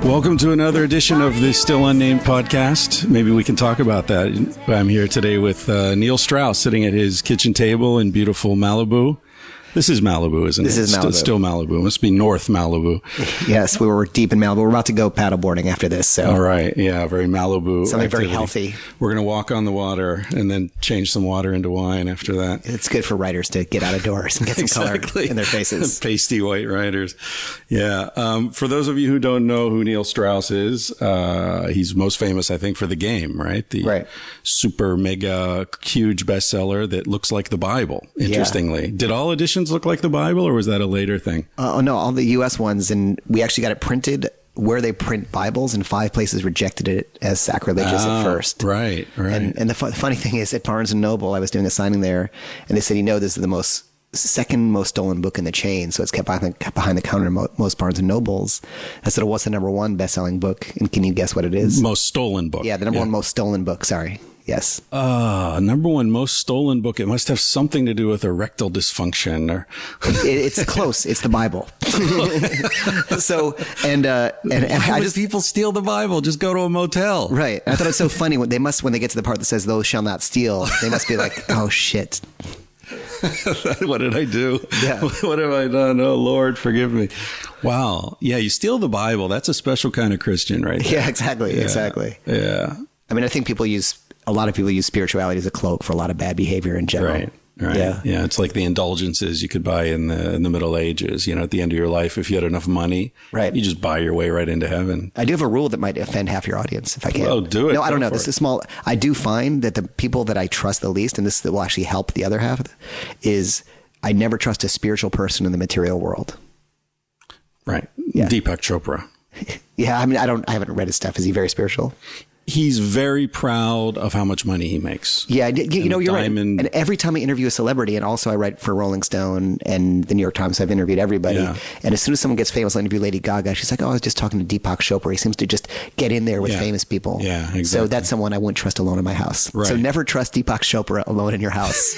Welcome to another edition of the Still Unnamed podcast. Maybe we can talk about that. I'm here today with Neil Strauss sitting at his kitchen table in beautiful Malibu. This is Malibu, isn't it? This is Malibu. Still Malibu. It must be North Malibu. Yes, we were deep in Malibu. We're about to go paddleboarding after this. So. All right. Yeah, very Malibu. Something activity. very healthy. We're going to walk on the water and then change some water into wine after that. It's good for writers to get out of doors and get some color in their faces. Pasty white writers. Yeah. For those of you who don't know who Neil Strauss is, he's most famous, I think, for The Game, right? The super mega huge bestseller that looks like the Bible, interestingly. Did all editions look like the Bible? Or was that a later thing? No, all the U.S. ones, and we actually got it printed where they print Bibles, and 5 places rejected it as sacrilegious at first. Right. And the funny thing is, at Barnes & Noble, I was doing a signing there, and they said, this is the second most stolen book in the chain, so it's kept behind the counter in most Barnes & Nobles. I said, what's the number one best-selling book? And can you guess what it is? Most stolen book. Yeah, the number one most stolen book, sorry. Yes. Number one most stolen book. It must have something to do with erectile dysfunction, or it's close. It's the Bible. So why do people steal the Bible? Just go to a motel. Right. I thought it was so funny when they get to the part that says "Those shall not steal." They must be like, "Oh shit." What did I do? Yeah. What have I done? Oh, Lord, forgive me. Wow. Yeah, you steal the Bible. That's a special kind of Christian, right there. Yeah, exactly. Yeah. I mean, I think a lot of people use spirituality as a cloak for a lot of bad behavior in general. Right. Yeah. It's like the indulgences you could buy in the Middle Ages. At the end of your life, if you had enough money, you just buy your way right into heaven. I do have a rule that might offend half your audience if I can. Oh, do it. No, I don't know. This is small. I do find that the people that I trust the least, and this will actually help the other half, is I never trust a spiritual person in the material world. Right. Yeah. Deepak Chopra. Yeah. I mean, I haven't read his stuff. Is he very spiritual? He's very proud of how much money he makes. Yeah, you're right. And every time I interview a celebrity, and also I write for Rolling Stone and the New York Times, I've interviewed everybody. Yeah. And as soon as someone gets famous, I interview Lady Gaga. She's like, "Oh, I was just talking to Deepak Chopra. He seems to just get in there with famous people." Yeah, exactly. So that's someone I wouldn't trust alone in my house. Right. So never trust Deepak Chopra alone in your house.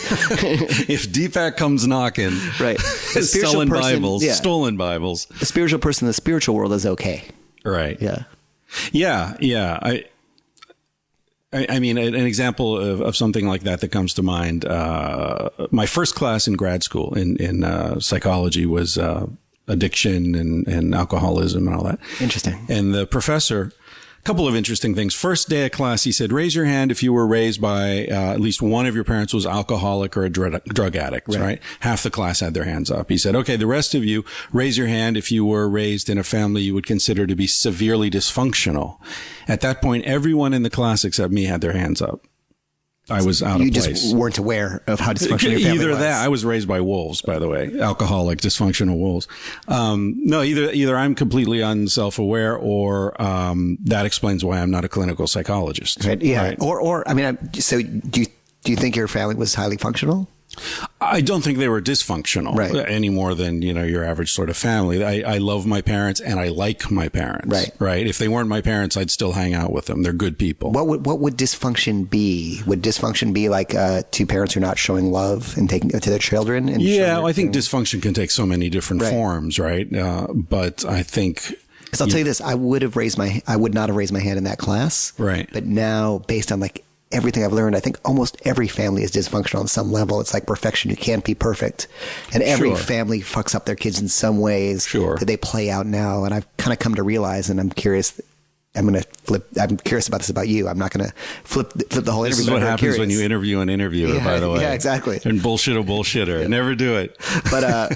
If Deepak comes knocking, right, selling Bibles, stolen Bibles, a spiritual person in the spiritual world is okay. Right. Yeah. I mean, an example of something like that comes to mind. My first class in grad school in psychology was addiction and alcoholism and all that. Interesting. And the professor, a couple of interesting things. First day of class, he said, raise your hand if you were raised by at least one of your parents was alcoholic or a drug addict, right? Half the class had their hands up. He said, okay, the rest of you, raise your hand if you were raised in a family you would consider to be severely dysfunctional. At that point, everyone in the class except me had their hands up. I was out of place. You just weren't aware of how dysfunctional your family was. Either that. I was raised by wolves, by the way. Alcoholic, dysfunctional wolves. No, either I'm completely unself-aware or that explains why I'm not a clinical psychologist. Right. Yeah. Right? Or I mean, so do you think your family was highly functional? I don't think they were dysfunctional any more than, your average sort of family. I love my parents and I like my parents. Right. If they weren't my parents, I'd still hang out with them. They're good people. What would dysfunction be? Would dysfunction be like two parents who are not showing love and taking to their children? And I think dysfunction can take so many different forms, right? But I think... Because I'll tell you this, I would not have raised my hand in that class. Right. But now, based on everything I've learned, I think almost every family is dysfunctional on some level. It's like perfection. You can't be perfect. And every family fucks up their kids in some ways that they play out now. And I've kind of come to realize, and I'm curious, I'm curious about this about you. I'm not going to flip the whole interview. This is what happens when you interview an interviewer, by the way. Yeah, exactly. And bullshit a bullshitter. Yeah. Never do it. But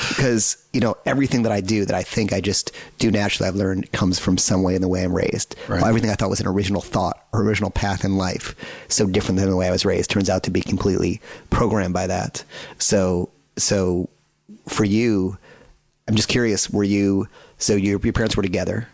because, everything that I do that I think I just do naturally, I've learned comes from some way in the way I'm raised. Right. Well, everything I thought was an original thought or original path in life, so different than the way I was raised, turns out to be completely programmed by that. So for you, I'm just curious, your parents were together?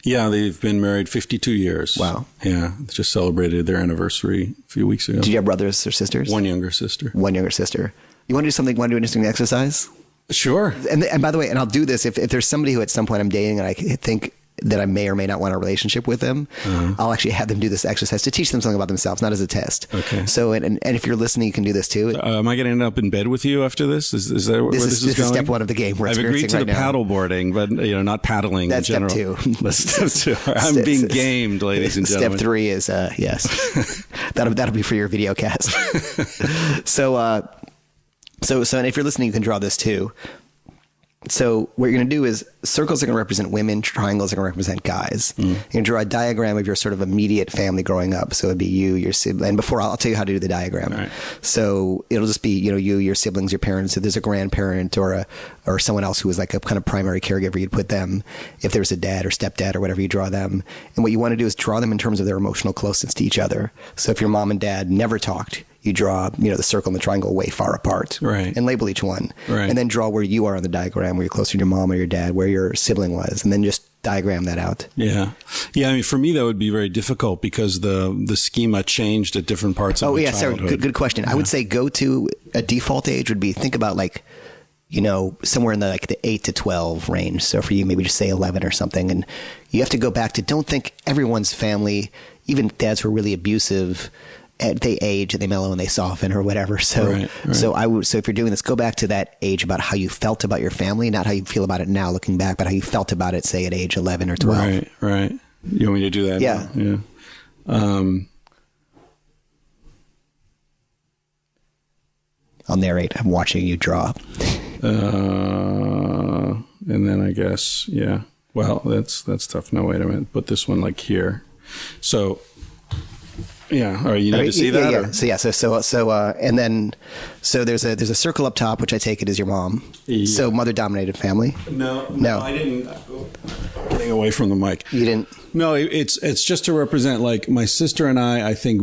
Yeah, they've been married 52 years. Wow. Yeah, they just celebrated their anniversary a few weeks ago. Did you have brothers or sisters? One younger sister. You want to do something? Want to do an interesting exercise? Sure. And by the way, and I'll do this if there's somebody who at some point I'm dating and I think that I may or may not want a relationship with them, I'll actually have them do this exercise to teach them something about themselves, not as a test. Okay. So, and if you're listening, you can do this too. Am I going to end up in bed with you after this? Is that where this is going? This is step one of the game. I've agreed to the paddle boarding, but not paddling That's in general. Step 2. That's step 2. I'm being gamed, ladies and gentlemen. Step 3 is, yes. That'll be for your video cast. So, and if you're listening, you can draw this too. So what you're going to do is circles are going to represent women, triangles are going to represent guys. You're going to draw a diagram of your sort of immediate family growing up. So it'd be you, your sibling. And before I'll tell you how to do the diagram. Right. So it'll just be, you, your siblings, your parents. If there's a grandparent or someone else who is like a kind of primary caregiver, you'd put them. If there's a dad or stepdad or whatever, you draw them. And what you want to do is draw them in terms of their emotional closeness to each other. So if your mom and dad never talked, you draw, the circle and the triangle way far apart, right, and label each one, right, and then draw where you are on the diagram, where you're closer to your mom or your dad, where your sibling was, and then just diagram that out. Yeah. I mean, for me, that would be very difficult because the schema changed at different parts of my childhood. Sorry, good question. Yeah. I would say go to a default age would be, think about somewhere in the 8 to 12 range. So for you, maybe just say 11 or something, and you have to go back to, don't think everyone's family, even dads who are really abusive, they age and they mellow and they soften or whatever. So, right. So if you're doing this, go back to that age about how you felt about your family, not how you feel about it now looking back, but how you felt about it, say at age 11 or 12. Right. You want me to do that? Yeah. Yeah. I'll narrate. I'm watching you draw. And then I guess, yeah. Well, that's tough. No, wait a minute. Put this one here. So, yeah. All right. You need to see that? Yeah. So there's a circle up top, which I take it is your mom. Yeah. So mother dominated family. No, I didn't. Getting away from the mic. You didn't? No, it's just to represent my sister and I think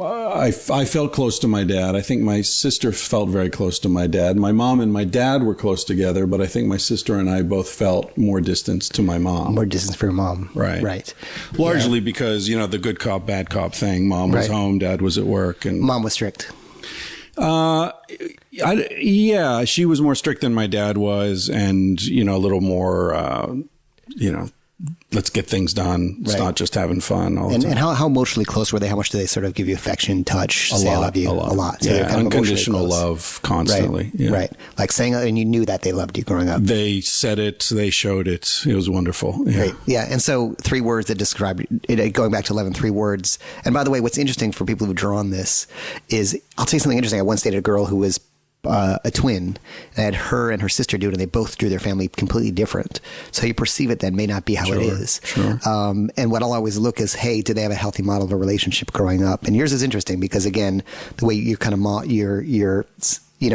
I felt close to my dad. I think my sister felt very close to my dad. My mom and my dad were close together, but I think my sister and I both felt more distance to my mom. More distance for your mom. Right. Largely because, the good cop, bad cop thing. Mom was home, dad was at work. And mom was strict. Yeah, she was more strict than my dad was, and, a little more, let's get things done. It's not just having fun all the time. And how emotionally close were they? How much do they sort of give you affection, touch, say I love you? A lot. So yeah, unconditional love constantly. Right. Yeah. Right. Like saying, and you knew that they loved you growing up. They said it. They showed it. It was wonderful. Yeah. Right. Yeah. And so 3 words that describe it, going back to 11, 3 words. And by the way, what's interesting for people who've drawn this is, I'll tell you something interesting. I once dated a girl who was a twin, and I had her and her sister do it, and they both drew their family completely different. So how you perceive it then may not be how it is. Sure. And what I'll always look is, hey, did they have a healthy model of a relationship growing up? And yours is interesting because, again, the way you kind of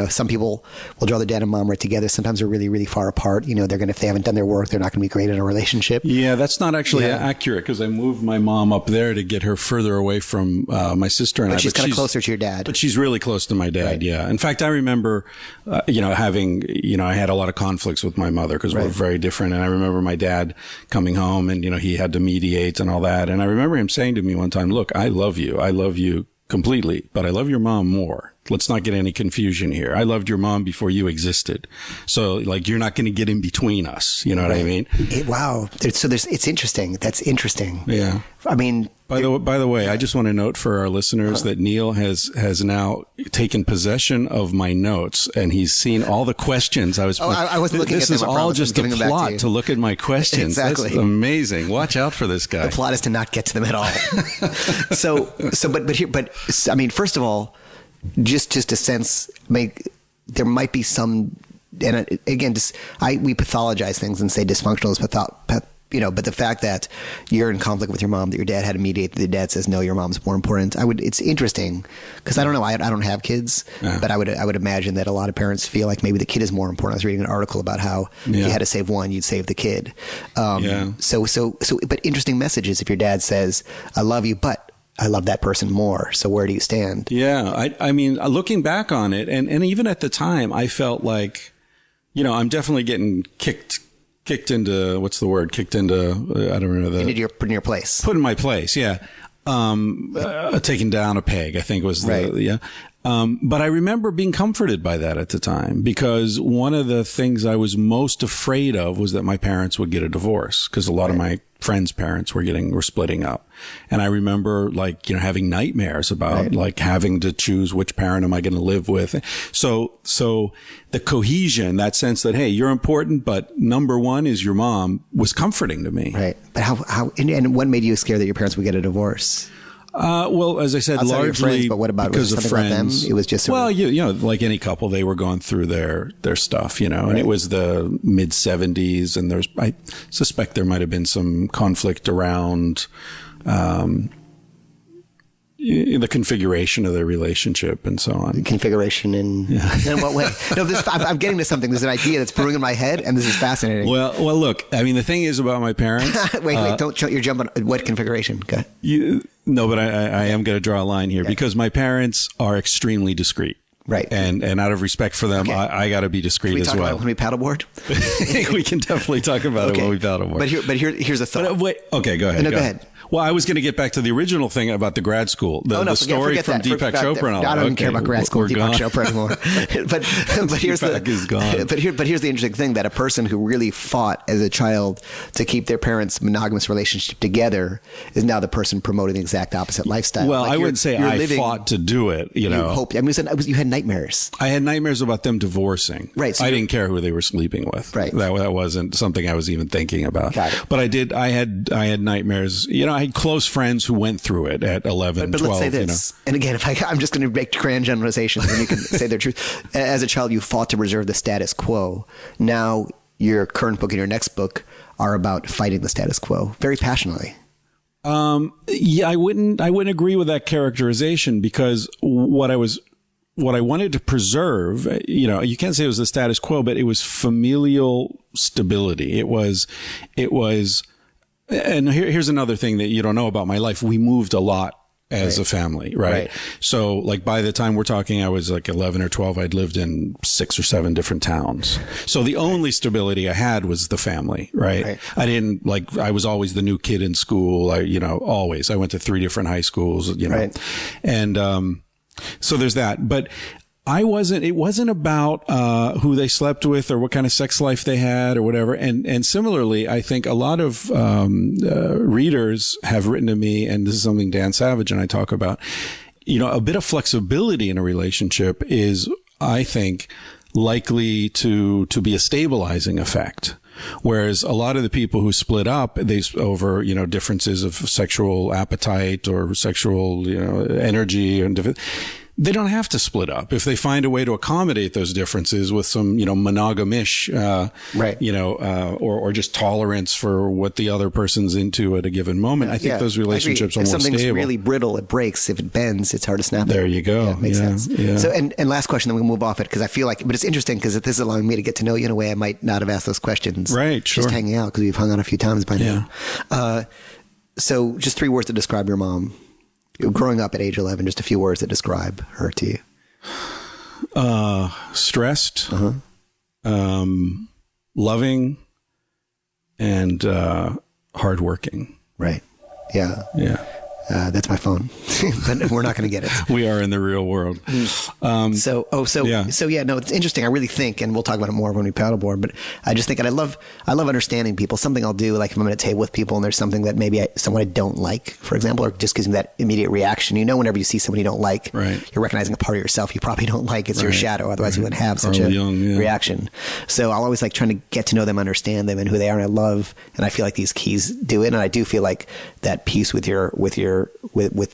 some people will draw their dad and mom right together. Sometimes they're really, really far apart. If they haven't done their work, they're not going to be great in a relationship. Yeah, that's not actually accurate because I moved my mom up there to get her further away from my sister and I. But she's kind of closer to your dad. But she's really close to my dad, right. Yeah. In fact, I remember, having, I had a lot of conflicts with my mother because we're very different. And I remember my dad coming home and, he had to mediate and all that. And I remember him saying to me one time, look, I love you completely, but I love your mom more. Let's not get any confusion here. I loved your mom before you existed. So you're not going to get in between us. You know what I mean? Wow. It's interesting. That's interesting. Yeah. I mean, by the way, I just want to note for our listeners that Neil has now taken possession of my notes and he's seen all the questions I was. I wasn't looking at them. This is all just a plot to look at my questions. Exactly. That's amazing. Watch out for this guy. The plot is to not get to them at all. First of all, just a sense, there might be some, and again, we pathologize things and say dysfunctional is but the fact that you're in conflict with your mom, that your dad had to mediate, that your dad says, no, your mom's more important. It's interesting because I don't know, I don't have kids, but I would imagine that a lot of parents feel like maybe the kid is more important. I was reading an article about how if you had to save one, you'd save the kid. But interesting messages if your dad says, I love you, but I love that person more. So where do you stand? Yeah. I mean, looking back on it, and even at the time, I felt like, I'm definitely getting kicked into, what's the word? Kicked into, I don't remember put in your place. Put in my place. Yeah. Taken down a peg, I think was But I remember being comforted by that at the time, because one of the things I was most afraid of was that my parents would get a divorce, because a lot of my friends' parents were splitting up. And I remember having nightmares about like having to choose which parent am I going to live with. So the cohesion, that sense that, hey, you're important, but number one is your mom, was comforting to me. Right. But how, and what made you scared that your parents would get a divorce? Well, as I said, outside largely friends, but what about, because of friends. Them? It was just like any couple, they were going through their stuff, and it was the mid 70s, and I suspect there might have been some conflict around the configuration of their relationship and so on. Configuration in what way? No, I'm getting to something. There's an idea that's brewing in my head, and this is fascinating. Well, look, I mean, the thing is about my parents. wait, don't you're jumping. What configuration? Okay. No, but I am going to draw a line here because my parents are extremely discreet. Right. And out of respect for them, I got to be discreet as well. Can we talk about when we paddleboard? We can definitely talk about it when we paddleboard. But here's a thought. Wait, okay, go ahead. No, go ahead. Well, I was going to get back to the original thing about the grad school, the story from Deepak Chopra and all that. I don't care about grad school Deepak Chopra anymore. but here's is gone. But here's the interesting thing, that a person who really fought as a child to keep their parents' monogamous relationship together is now the person promoting the exact opposite lifestyle. Well, I wouldn't say I fought to do it. You you had nightmares. I had nightmares about them divorcing. Right. So I didn't care who they were sleeping with. Right. That wasn't something I was even thinking about. Got it. But I had nightmares. I had close friends who went through it at 11, but 12. Let's say this. And again, I'm just going to make grand generalizations and you can say their truth. As a child, you fought to preserve the status quo. Now your current book and your next book are about fighting the status quo very passionately. I wouldn't agree with that characterization, because what I wanted to preserve, you can't say it was the status quo, but it was familial stability. It was, and here's another thing that you don't know about my life. We moved a lot as a family, right? So like by the time we're talking, I was like 11 or 12, I'd lived in 6 or 7 different towns. So the only stability I had was the family, right? I didn't I was always the new kid in school. Always. I went to 3 different high schools, and, so there's that. But it wasn't about, who they slept with or what kind of sex life they had or whatever. And similarly, I think a lot of, readers have written to me, and this is something Dan Savage and I talk about, a bit of flexibility in a relationship is, I think, likely to be a stabilizing effect. Whereas a lot of the people who split up, over, differences of sexual appetite or sexual, energy and they don't have to split up if they find a way to accommodate those differences with some, monogamish, or just tolerance for what the other person's into at a given moment. I think those relationships are more stable. If something's really brittle, it breaks. If it bends, it's hard to snap it. There you go. Yeah, makes sense. Yeah. So, and last question, then we'll move off it, because I feel like, but it's interesting because this is allowing me to get to know you in a way I might not have asked those questions. Right. Sure. Just hanging out, because we've hung out a few times by now. So just 3 words to describe your mom. Growing up at age 11, just a few words that describe her to you. Stressed, loving, and hardworking. Right. Yeah. Yeah. That's my phone, but we're not going to get it. We are in the real world. No, it's interesting. I really think, and we'll talk about it more when we paddleboard, but I just think, and I love understanding people. Something I'll do, like if I'm at a table with people and there's something that maybe someone I don't like, for example, or just gives me that immediate reaction. Whenever you see somebody you don't like, you're recognizing a part of yourself you probably don't like. It's your shadow. Otherwise you wouldn't have such a reaction. So I'll always trying to get to know them, understand them and who they are. And I love, and I feel like these keys do it. And I do feel like that peace with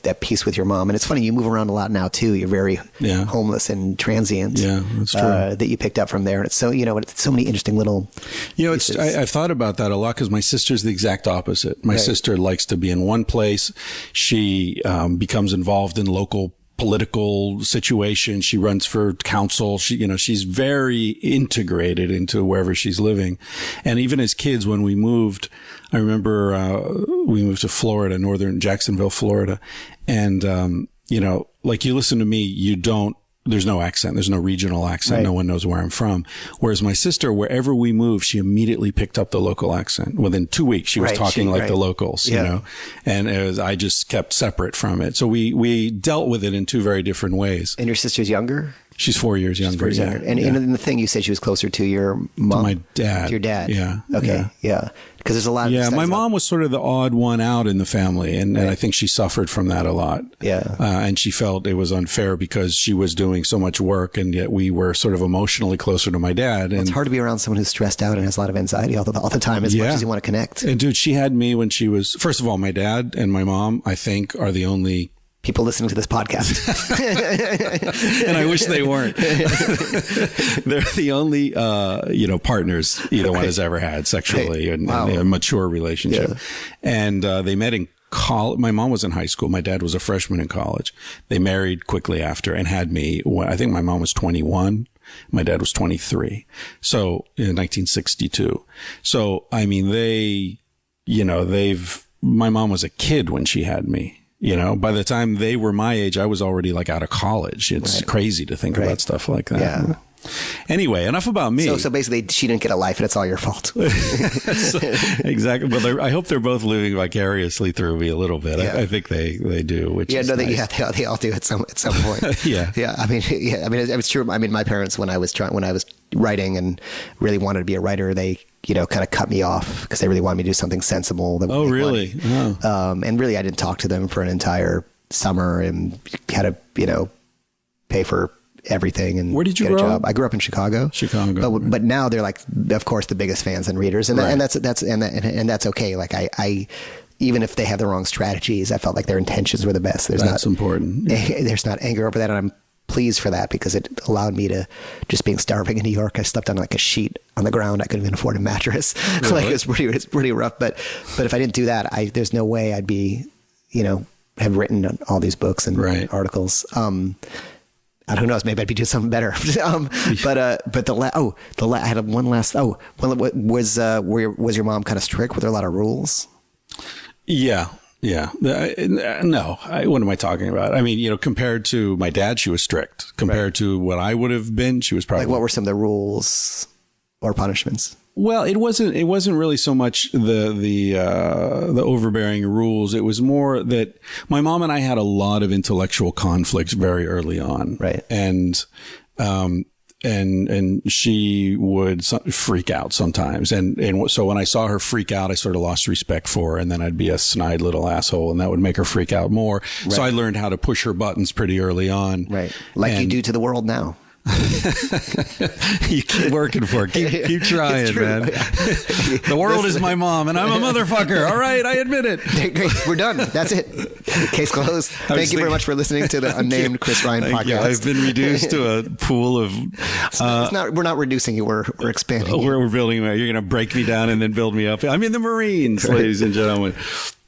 that peace with your mom. And it's funny, you move around a lot now too. You're very homeless and transient. Yeah, that's true. That you picked up from there. And it's so, it's so many interesting little pieces. I've thought about that a lot, because my sister's the exact opposite. My sister likes to be in one place. She becomes involved in local political situation. She runs for council. She's very integrated into wherever she's living. And even as kids, when we moved, I remember, we moved to Florida, northern Jacksonville, Florida. And, like you listen to me, you don't there's no accent. There's no regional accent. Right. No one knows where I'm from. Whereas my sister, wherever we moved, she immediately picked up the local accent. Within 2 weeks, she was talking like the locals, you know, and I just kept separate from it. So we dealt with it in two very different ways. And your sister's younger? She's 4 years younger. And in the thing, you said she was closer to your mom? To my dad. To your dad. Yeah. Okay. Yeah. Because there's a lot of... Yeah, my mom was sort of the odd one out in the family, and I think she suffered from that a lot. Yeah. And she felt it was unfair because she was doing so much work, and yet we were sort of emotionally closer to my dad. And it's hard to be around someone who's stressed out and has a lot of anxiety all the time as much as you want to connect. And dude, she had me when she was... First of all, my dad and my mom, I think, are the only... people listening to this podcast. And I wish they weren't. They're the only, partners either one has ever had sexually in a mature relationship. Yeah. And they met in college. My mom was in high school. My dad was a freshman in college. They married quickly after and had me. I think my mom was 21. My dad was 23. So in 1962. So, I mean, my mom was a kid when she had me. You know, by the time they were my age, I was already like out of college. It's crazy to think about stuff like that. Yeah. Anyway, enough about me. So basically, she didn't get a life, and it's all your fault. Exactly. Well, I hope they're both living vicariously through me a little bit. Yeah. I think they do. Which is nice. They all do at some point. Yeah. I mean, it's true. I mean, my parents, when I was writing and really wanted to be a writer, they kind of cut me off because they really wanted me to do something sensible. That would really? Oh. And really, I didn't talk to them for an entire summer and had to, pay for everything and where did you get grow a job. up? I grew up in Chicago. But now they're like, of course, the biggest fans and readers, and that's okay. Like I even if they have the wrong strategies, I felt like their intentions were the best. That's important. Yeah. There's not anger over that, and I'm pleased for that because it allowed me to, just being starving in New York, I slept on like a sheet on the ground. I couldn't even afford a mattress. Really? Like it's pretty rough. But if I didn't do that, there's no way I'd be, have written all these books and articles. I don't know. Maybe I'd be doing something better. But I had one last. Was your mom kind of strict? Were there a lot of rules? Yeah. Yeah. No. What am I talking about? I mean, compared to my dad, she was strict. Compared to what I would have been, she was probably... Like, what were some of the rules or punishments? Well, it wasn't really so much the overbearing rules. It was more that my mom and I had a lot of intellectual conflicts very early on. Right. And she would freak out sometimes. And so when I saw her freak out, I sort of lost respect for her, and then I'd be a snide little asshole, and that would make her freak out more. Right. So I learned how to push her buttons pretty early on. Right. Like you do to the world now. You keep working for it. Keep trying, man. The world is my mom, and I'm a motherfucker. All right, I admit it. Great. We're done. That's it. Case closed. Thank you very much for listening to the unnamed Chris Ryan podcast. You. I've been reduced to a pool of... we're not reducing you. We're expanding. We're building. You're going to break me down and then build me up. I'm in the Marines, ladies and gentlemen.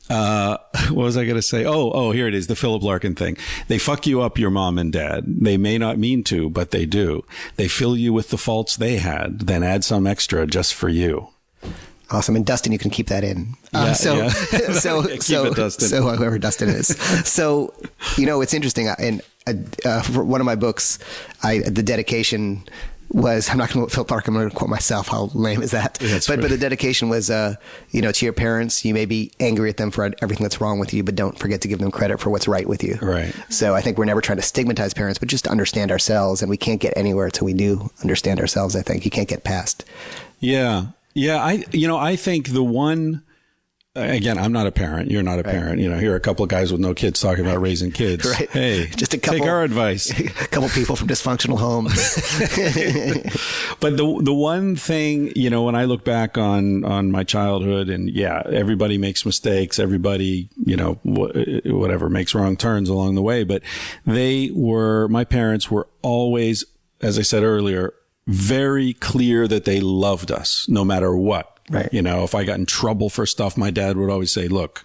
What was I going to say? Oh, here it is. The Philip Larkin thing. They fuck you up, your mom and dad. They may not mean to, but they do. They fill you with the faults they had, then add some extra just for you. Awesome. And Dustin, you can keep that in. So whoever Dustin is. So, it's interesting. For one of my books, the dedication was, I'm not going to Philip Larkin, I'm going to quote myself. How lame is that? But the dedication was, to your parents, you may be angry at them for everything that's wrong with you, but don't forget to give them credit for what's right with you. Right. So I think we're never trying to stigmatize parents, but just to understand ourselves, and we can't get anywhere until we do understand ourselves. I think you can't get past. Yeah. Yeah. I think the one, again, I'm not a parent. You're not a parent. Here are a couple of guys with no kids talking about raising kids. Right. Hey, just a couple, take our advice. A couple people from dysfunctional homes. But the one thing, when I look back on my childhood, and everybody makes mistakes. Everybody, whatever, makes wrong turns along the way. But my parents were always, as I said earlier, very clear that they loved us no matter what. Right. If I got in trouble for stuff, my dad would always say, look,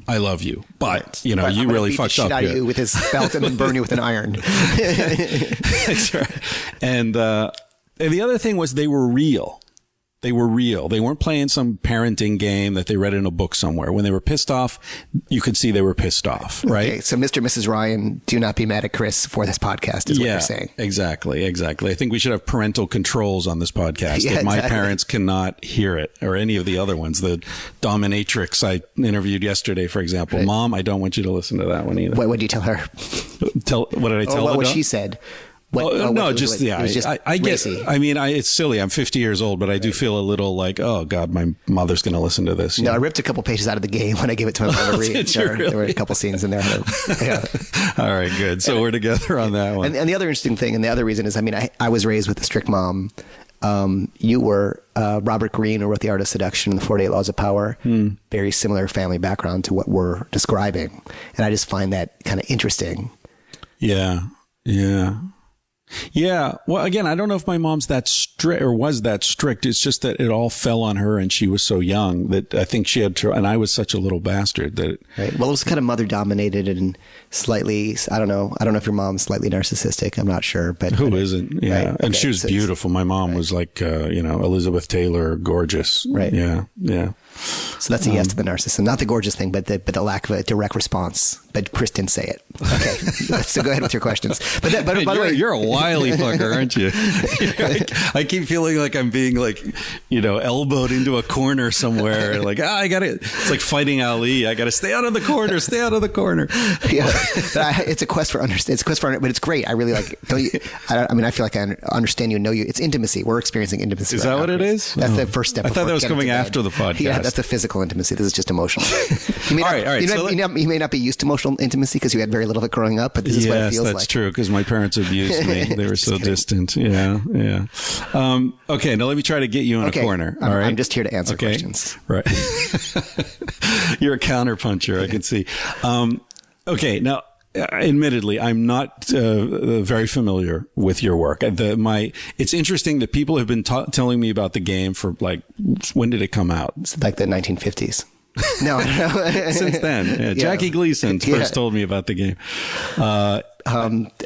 I love you, but you really fucked up. Out of you with his belt and then burn you with an iron. That's right. And the other thing was they were real. They were real. They weren't playing some parenting game that they read in a book somewhere. When they were pissed off, you could see they were pissed off, right? Okay, so Mr. and Mrs. Ryan, do not be mad at Chris for this podcast, is what you're saying. Exactly. I think we should have parental controls on this podcast. That my parents cannot hear it, or any of the other ones. The dominatrix I interviewed yesterday, for example. Right. Mom, I don't want you to listen to that one either. What did you tell her? What did I tell her? What she said. I guess, I mean, it's silly. I'm 50 years old, but I do feel a little like, oh God, my mother's going to listen to this. No, I ripped a couple pages out of the game when I gave it to my mom to read. There were a couple scenes in there. Yeah. All right, good. So we're together on that one. And the other interesting thing, and the other reason is, I mean, I was raised with a strict mom. You were Robert Greene, who wrote The Art of Seduction and The 48 Laws of Power. Very similar family background to what we're describing. And I just find that kind of interesting. Yeah. Well, again, I don't know if my mom's that strict or was that strict. It's just that it all fell on her and she was so young that I think she had to, and I was such a little bastard that. Right. Well, it was kind of mother dominated and slightly, I don't know if your mom's slightly narcissistic. I'm not sure, but. Who isn't? Yeah. Right. And she was beautiful. My mom was like, Elizabeth Taylor, gorgeous. Right. Yeah. So that's a yes to the narcissism. Not the gorgeous thing, but the lack of a direct response. But Chris didn't say it. Okay. So go ahead with your questions. But by the way, you're a wily fucker, aren't you? I keep feeling like I'm being elbowed into a corner somewhere. Like, it's like fighting Ali. I got to stay out of the corner, stay out of the corner. Yeah. It's a quest for understanding, but it's great. I really like, I feel like I understand you, know you. It's intimacy. We're experiencing intimacy. Is that what it is? That's the first step. I thought that was coming after the podcast. Yeah, that's the physical intimacy. This is just emotional. You may not be used to emotional intimacy because you had very little of it growing up, but this is what it feels like. Yes, that's true, because my parents abused me. They were so distant. Yeah. Okay, now let me try to get you in a corner. All right? I'm just here to answer questions. Right. You're a counterpuncher, I can see. Okay, now, admittedly, I'm not very familiar with your work. It's interesting that people have been telling me about the game for when did it come out? It's like the 1950s. No, I don't know. Since then, Jackie Gleason first told me about the game.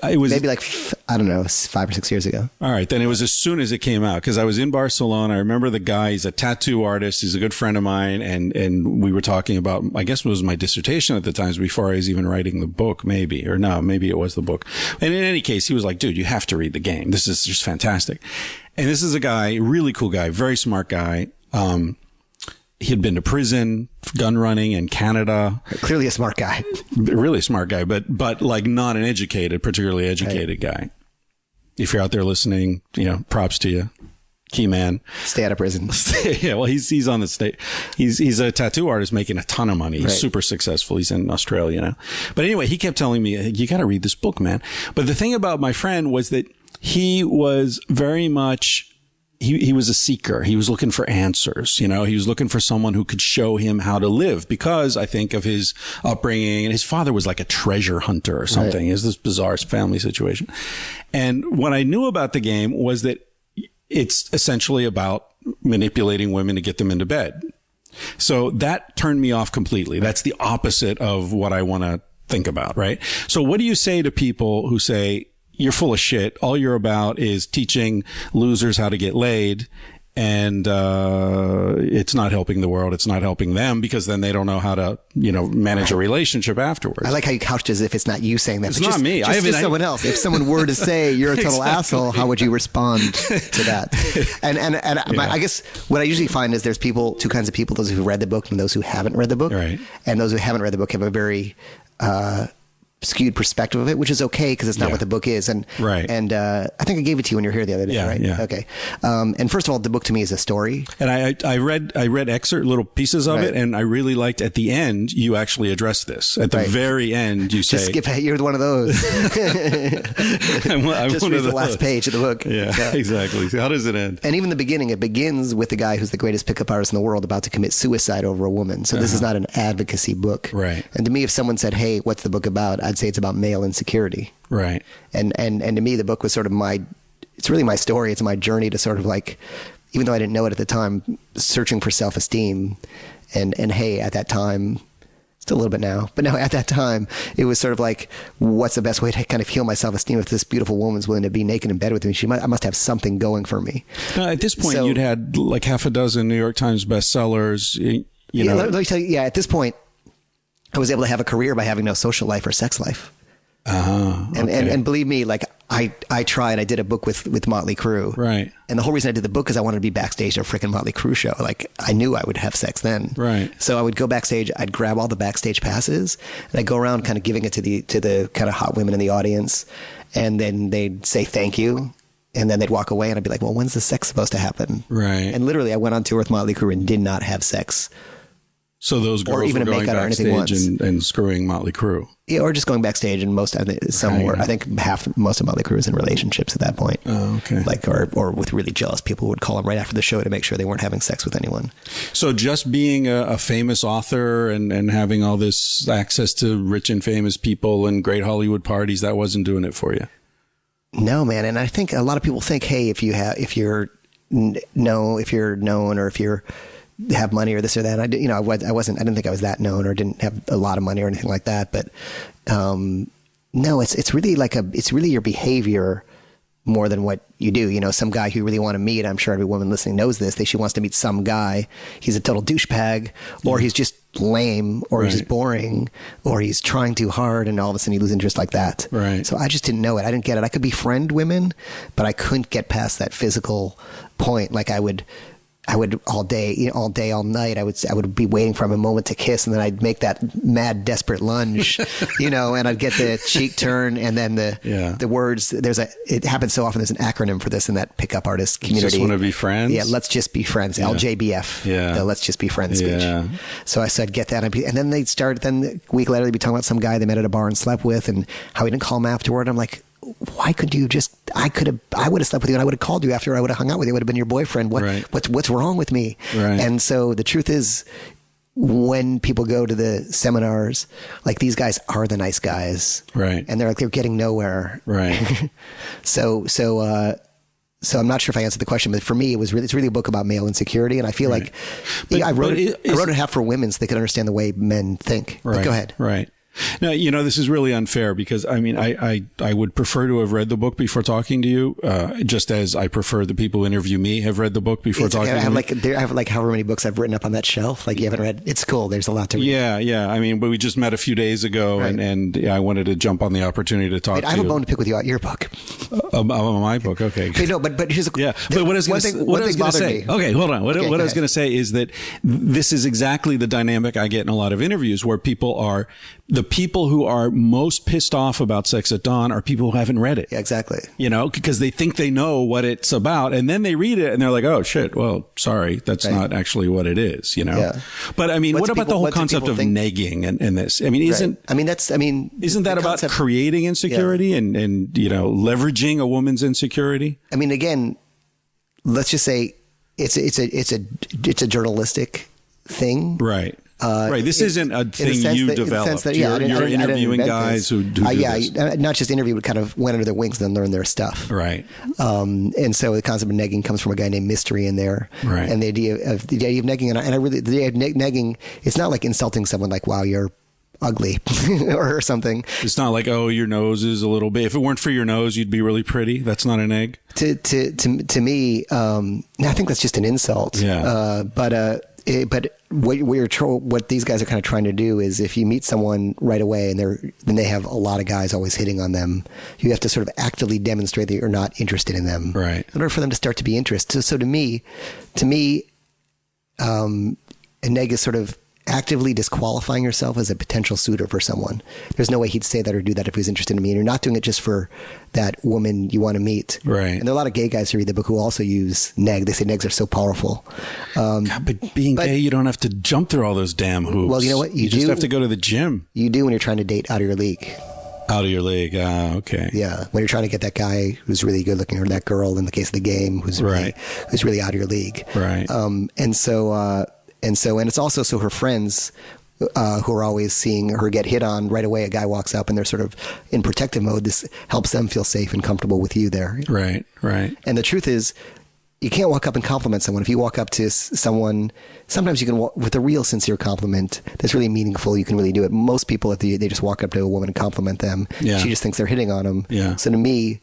It was maybe 5 or 6 years ago. All right, then it was as soon as it came out, because I was in Barcelona. I remember the guy. He's a tattoo artist. He's a good friend of mine, and we were talking about, I guess it was my dissertation at the time, before I was even writing the book, maybe it was the book. And in any case, he was like, "Dude, you have to read the game. This is just fantastic." And this is a guy, really cool guy, very smart guy. He had been to prison, gun running in Canada. Clearly a smart guy. Really smart guy, but not an particularly educated guy. If you're out there listening, props to you. Key man. Stay out of prison. Yeah, well, he's on the state. He's a tattoo artist making a ton of money. He's super successful. He's in Australia now. But anyway, he kept telling me, you got to read this book, man. But the thing about my friend was that he was very much... He was a seeker. He was looking for answers. He was looking for someone who could show him how to live, because I think of his upbringing, and his father was like a treasure hunter or something. It was this bizarre family situation. And what I knew about the game was that it's essentially about manipulating women to get them into bed. So that turned me off completely. That's the opposite of what I want to think about, right? So what do you say to people who say, you're full of shit. All you're about is teaching losers how to get laid. And, it's not helping the world. It's not helping them, because then they don't know how to, manage a relationship afterwards. I like how you couched it as if it's not you saying that. It's not me. Just someone else. If someone were to say you're a total asshole, how would you respond to that? And I guess what I usually find is there's two kinds of people, those who read the book and those who haven't read the book. Right. And those who haven't read the book have a very, skewed perspective of it, which is okay because it's not what the book is. And I think I gave it to you when you were here the other day, right? Yeah. Okay. And first of all, the book to me is a story. And I read little pieces of it, and I really liked at the end you actually addressed this. At the very end, you say, "Just skip ahead. You're one of those." I'm just one read of the last page of the book. Yeah, exactly. So how does it end? And even the beginning, it begins with the guy who's the greatest pickup artist in the world about to commit suicide over a woman. So this is not an advocacy book, right? And to me, if someone said, "Hey, what's the book about?" I'd say it's about male insecurity. Right. And to me, the book was sort of it's really my story. It's my journey to sort of even though I didn't know it at the time, searching for self-esteem. And hey, at that time, Still a little bit now. But no, at that time, it was sort of like, what's the best way to kind of heal my self-esteem if this beautiful woman's willing to be naked in bed with me? I must have something going for me. At this point, you'd had like half a dozen New York Times bestsellers. You know. Let me tell you, at this point, I was able to have a career by having no social life or sex life. Okay. And believe me, like I tried. I did a book with Motley Crue, right? And the whole reason I did the book is I wanted to be backstage at a freaking Motley Crue show. Like I knew I would have sex then, right? So I would go backstage. I'd grab all the backstage passes, and I'd go around kind of giving it to the kind of hot women in the audience, and then they'd say thank you. And then they'd walk away, and I'd be like, "Well, when's the sex supposed to happen?" Right. And literally, I went on tour with Motley Crue and did not have sex. So those girls or even were going backstage and screwing Motley Crue. Yeah, or just going backstage, and most, I think most of Motley Crue is in relationships at that point. Oh, okay. Like, or with really jealous people who would call them right after the show to make sure they weren't having sex with anyone. So just being a famous author and having all this access to rich and famous people and great Hollywood parties, that wasn't doing it for you? No, man. And I think a lot of people think, hey, if you're known, or if you're have money or this or that. I didn't think I was that known or didn't have a lot of money or anything like that. But, no, it's really your behavior more than what you do. You know, some guy who you really want to meet, I'm sure every woman listening knows this. She wants to meet some guy. He's a total douchebag, or he's just lame, or he's just boring, or he's trying too hard, and all of a sudden you lose interest like that. Right. So I just didn't know it. I didn't get it. I could befriend women, but I couldn't get past that physical point. Like I would all day, all night. I would be waiting for a moment to kiss, and then I'd make that mad, desperate lunge, and I'd get the cheek turn, and then the words. It happens so often. There's an acronym for this in that pickup artist community. Just want to be friends. Yeah, let's just be friends. Yeah. LJBF. Yeah, the let's just be friends speech. Yeah. So I said, get that, and then they'd start. Then a week later, they'd be talking about some guy they met at a bar and slept with, and how he didn't call him afterward. I'm like, why could you just? I would have slept with you, and I would have called you after. I would have hung out with you. I would have been your boyfriend. What's wrong with me? Right. And so the truth is, when people go to the seminars, like these guys are the nice guys, right? And they're getting nowhere, right? So I'm not sure if I answered the question, but for me, it's really a book about male insecurity, and I feel like I wrote it half for women so they could understand the way men think. Right. But go ahead. Right. Now, this is really unfair because I would prefer to have read the book before talking to you, just as I prefer the people who interview me have read the book before talking to me. I have like however many books I've written up on that shelf. Like you haven't read. It's cool. There's a lot to read. Yeah. But we just met a few days ago, right. and I wanted to jump on the opportunity to talk to you. I have a bone to pick with you about your book. My book. Okay. Okay, no, but here's a But what I was going to say. Okay, hold on. What I was going to say is that this is exactly the dynamic I get in a lot of interviews where the people who are most pissed off about Sex at Dawn are people who haven't read it. Yeah, exactly. Because they think they know what it's about, and then they read it and they're like, "Oh shit! Well, sorry, that's not actually what it is." Yeah. But what about the whole concept of negging and this? Isn't that about creating insecurity and leveraging a woman's insecurity? Again, let's just say it's a journalistic thing, right? Right. This isn't a thing you developed. You're interviewing guys who do this. Not just interview, but kind of went under their wings and then learned their stuff. Right. And so the concept of negging comes from a guy named Mystery in there. Right. And the idea of negging, the idea of negging, it's not like insulting someone like, wow, you're ugly or something. It's not like, oh, your nose is a little bit. If it weren't for your nose, you'd be really pretty. That's not an egg. To me, I think that's just an insult. Yeah. But what these guys are kind of trying to do is, if you meet someone right away and then they have a lot of guys always hitting on them, you have to sort of actively demonstrate that you're not interested in them, right? In order for them to start to be interested. So to me, a neg is sort of actively disqualifying yourself as a potential suitor for someone. There's no way he'd say that or do that if he was interested in me. And you're not doing it just for that woman you want to meet. Right. And there are a lot of gay guys who read the book who also use neg. They say negs are so powerful. God, but being gay, you don't have to jump through all those damn hoops. Well, you know what? You just have to go to the gym. You do when you're trying to date out of your league. Out of your league. Okay. Yeah. When you're trying to get that guy who's really good looking, or that girl in the case of the game who's really out of your league. Right. And it's also so her friends who are always seeing her get hit on right away, a guy walks up and they're sort of in protective mode. This helps them feel safe and comfortable with you there. Right. And the truth is, you can't walk up and compliment someone. If you walk up to someone, sometimes you can walk with a real sincere compliment that's really meaningful. You can really do it. Most people, if they just walk up to a woman and compliment them, she just thinks they're hitting on them. Yeah. So to me,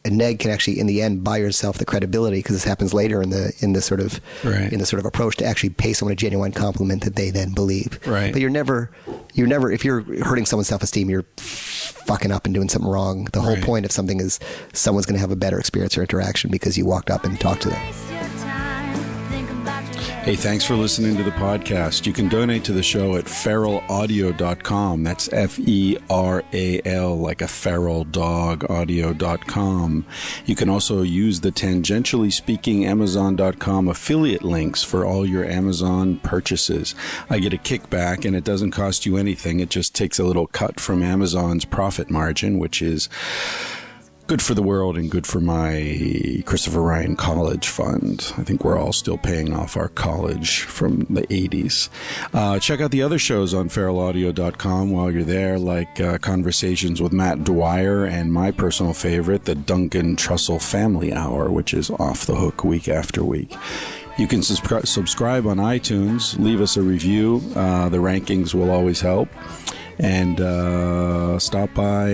a neg can actually, in the end, buy yourself the credibility, because this happens later in the sort of approach to actually pay someone a genuine compliment that they then believe. Right. But you're never, if you're hurting someone's self-esteem, you're fucking up and doing something wrong. The whole point of something is someone's going to have a better experience or interaction because you walked up and talked to them. Hey, thanks for listening to the podcast. You can donate to the show at feralaudio.com. That's F-E-R-A-L, like a feral dog, audio.com. You can also use the Tangentially Speaking Amazon.com affiliate links for all your Amazon purchases. I get a kickback, and it doesn't cost you anything. It just takes a little cut from Amazon's profit margin, which is good for the world and good for my Christopher Ryan College Fund. I think we're all still paying off our college from the 80s. Check out the other shows on feralaudio.com while you're there, like Conversations with Matt Dwyer and my personal favorite, the Duncan Trussell Family Hour, which is off the hook week after week. You can subscribe on iTunes, leave us a review. The rankings will always help. And stop by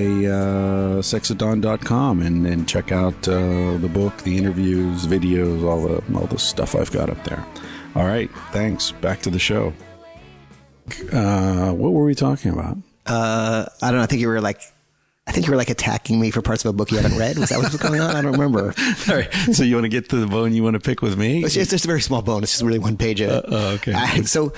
sexatdawn.com and check out the book, the interviews, videos, all the stuff I've got up there. All right, thanks. Back to the show. What were we talking about? I don't know. I think you were like attacking me for parts of a book you haven't read. Was that what was going on? I don't remember. All right. So you want to get to the bone you want to pick with me? It's just a very small bone. It's just really one page of it. Okay. So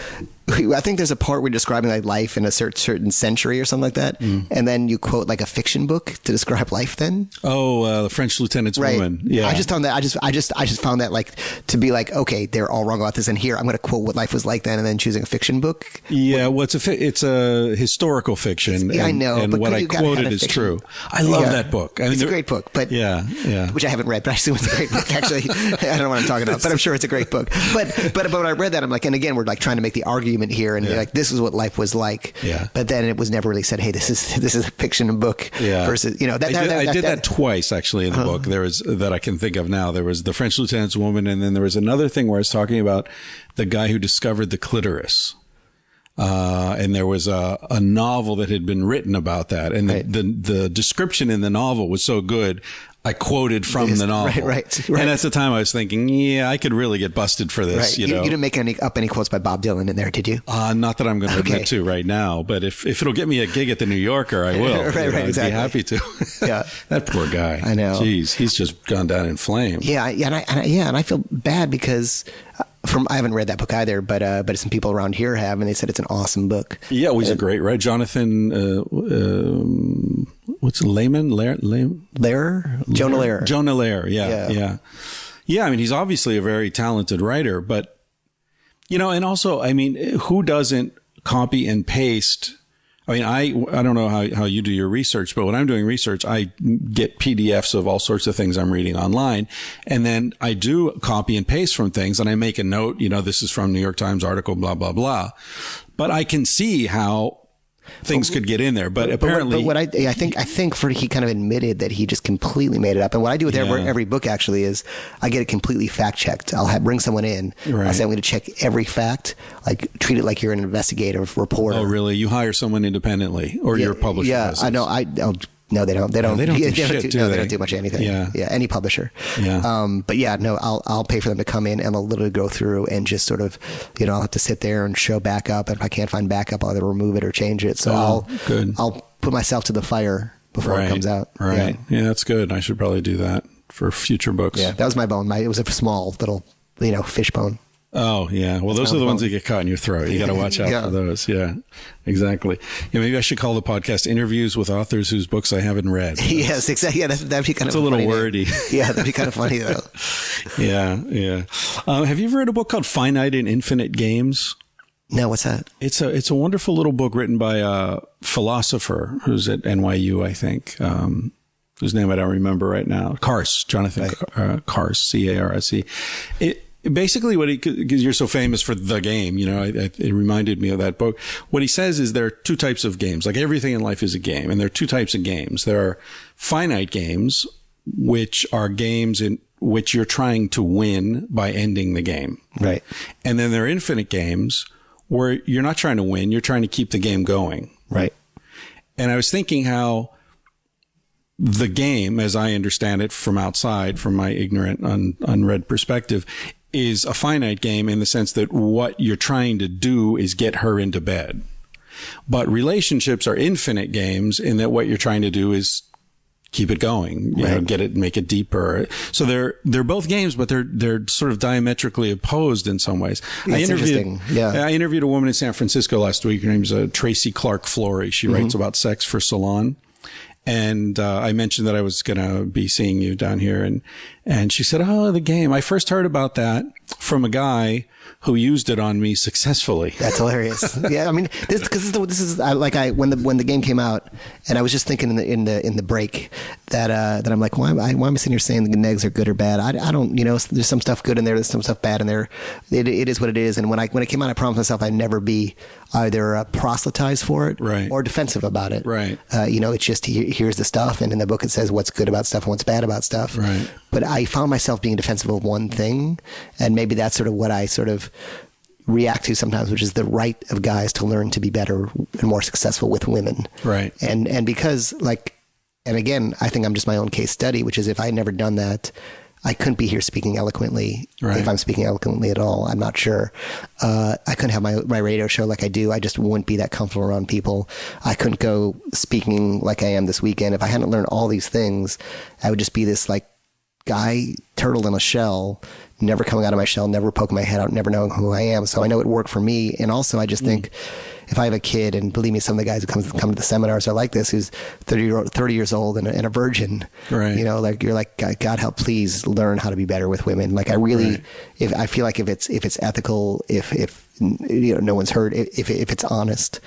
I think there's a part where describing like life in a certain century or something like that. And then you quote like a fiction book to describe life then. Oh, the French Lieutenant's Woman. Yeah. I just found that, I just found that like to be like, okay, they're all wrong about this. And here I'm going to quote what life was like then, and then choosing a fiction book. Yeah. Well, it's a historical fiction. I know. And what I quoted is true. I love that book. I mean, it's a great book, but which I haven't read, but I assume it's a great book. Actually, I don't know what I'm talking about, but I'm sure it's a great book. But when I read that, I'm like, and again, we're like trying to make the argument here, and like, this is what life was like. Yeah. But then it was never really said, hey, this is a fiction book versus, I did that twice actually in the book. There was, that I can think of now. There was the French Lieutenant's Woman, and then there was another thing where I was talking about the guy who discovered the clitoris. And there was a novel that had been written about that. And the description in the novel was so good, I quoted from the novel. Right. And at the time I was thinking, I could really get busted for this. You didn't make any quotes by Bob Dylan in there, did you? Not that I'm going to admit to right now, but if it'll get me a gig at the New Yorker, I will. I'd be happy to. Yeah. That poor guy. I know. Jeez, he's just gone down in flames. Yeah. And I feel bad because I haven't read that book either, but some people around here have, and they said it's an awesome book. Yeah, well, he's a great writer. Jonathan, what's it, Lehman? Lehrer? Jonah Lehrer. Jonah Lehrer, yeah. I mean, he's obviously a very talented writer, but, and also, I mean, who doesn't copy and paste? I mean, I don't know how you do your research, but when I'm doing research, I get PDFs of all sorts of things I'm reading online. And then I do copy and paste from things, and I make a note, this is from New York Times article, blah, blah, blah. But I can see how things could get in there, but apparently, but what I think he kind of admitted that he just completely made it up. And what I do with every book actually is I get it completely fact checked. I'll bring someone in. Right. I say I'm going to check every fact, like treat it like you're an investigative reporter. Oh, really? You hire someone independently, or your publisher? Yeah, I know. No, they don't. They don't do shit, do they don't do much of anything. Yeah, any publisher. Yeah. But I'll pay for them to come in, and they'll literally go through and just sort of, I'll have to sit there and show backup. And if I can't find backup, I'll either remove it or change it. So I'll put myself to the fire before it comes out. Right. Yeah, that's good. I should probably do that for future books. Yeah, that was my bone. It was a small little, fish bone. Oh, yeah. Well, those are the ones that get caught in your throat. You got to watch out for those. Yeah, exactly. Yeah, maybe I should call the podcast Interviews with Authors Whose Books I Haven't Read. Yes, exactly. Yeah, that'd be kind of It's a little wordy. Yeah, that'd be kind of funny, though. Yeah. Have you ever read a book called Finite and Infinite Games? No, what's that? It's a wonderful little book written by a philosopher who's at NYU, I think, whose name I don't remember right now. Jonathan Carse, C-A-R-S-E. Basically, because you're so famous for the game, it reminded me of that book. What he says is there are two types of games. Like everything in life is a game, and there are two types of games. There are finite games, which are games which you're trying to win by ending the game. Right. And then there are infinite games where you're not trying to win, you're trying to keep the game going. Right. And I was thinking how the game, as I understand it from outside, from my ignorant, unread perspective, is a finite game in the sense that what you're trying to do is get her into bed. But relationships are infinite games in that what you're trying to do is keep it going, you know, get it, make it deeper. So they're both games, but they're sort of diametrically opposed in some ways. That's interesting. Yeah. I interviewed a woman in San Francisco last week. Her name's Tracy Clark Flory. She writes about sex for Salon. And I mentioned that I was going to be seeing you down here. And she said, oh, the game. I first heard about that from a guy who used it on me successfessly. That's hilarious. Yeah, I mean, this when the game came out, and I was just thinking in the break that I'm like, why am I sitting here saying the negs are good or bad? I don't, you know, there's some stuff good in there, there's some stuff bad in there. It is what it is. And when it came out, I promised myself I'd never be either proselytized for it or defensive about it. Right. You know, it's just here's the stuff, and in the book it says what's good about stuff and what's bad about stuff. Right. But I found myself being defensive of one thing, and maybe that's sort of what I sort of react to sometimes, which is the right of guys to learn to be better and more successful with women. Right. And because and again, I think I'm just my own case study, which is if I had never done that, I couldn't be here speaking eloquently. Right. If I'm speaking eloquently at all, I'm not sure. I couldn't have my radio show like I do. I just wouldn't be that comfortable around people. I couldn't go speaking like I am this weekend. If I hadn't learned all these things, I would just be this guy turtle in a shell, never coming out of my shell, never poking my head out, never knowing who I am. So I know it worked for me. And also I just think if I have a kid, and believe me, some of the guys who come to the seminars are like this, who's 30 years old and a virgin, right. You know, you're like, God help, please learn how to be better with women. I really, I feel like if it's ethical, if you know, no one's hurt, if it's honest,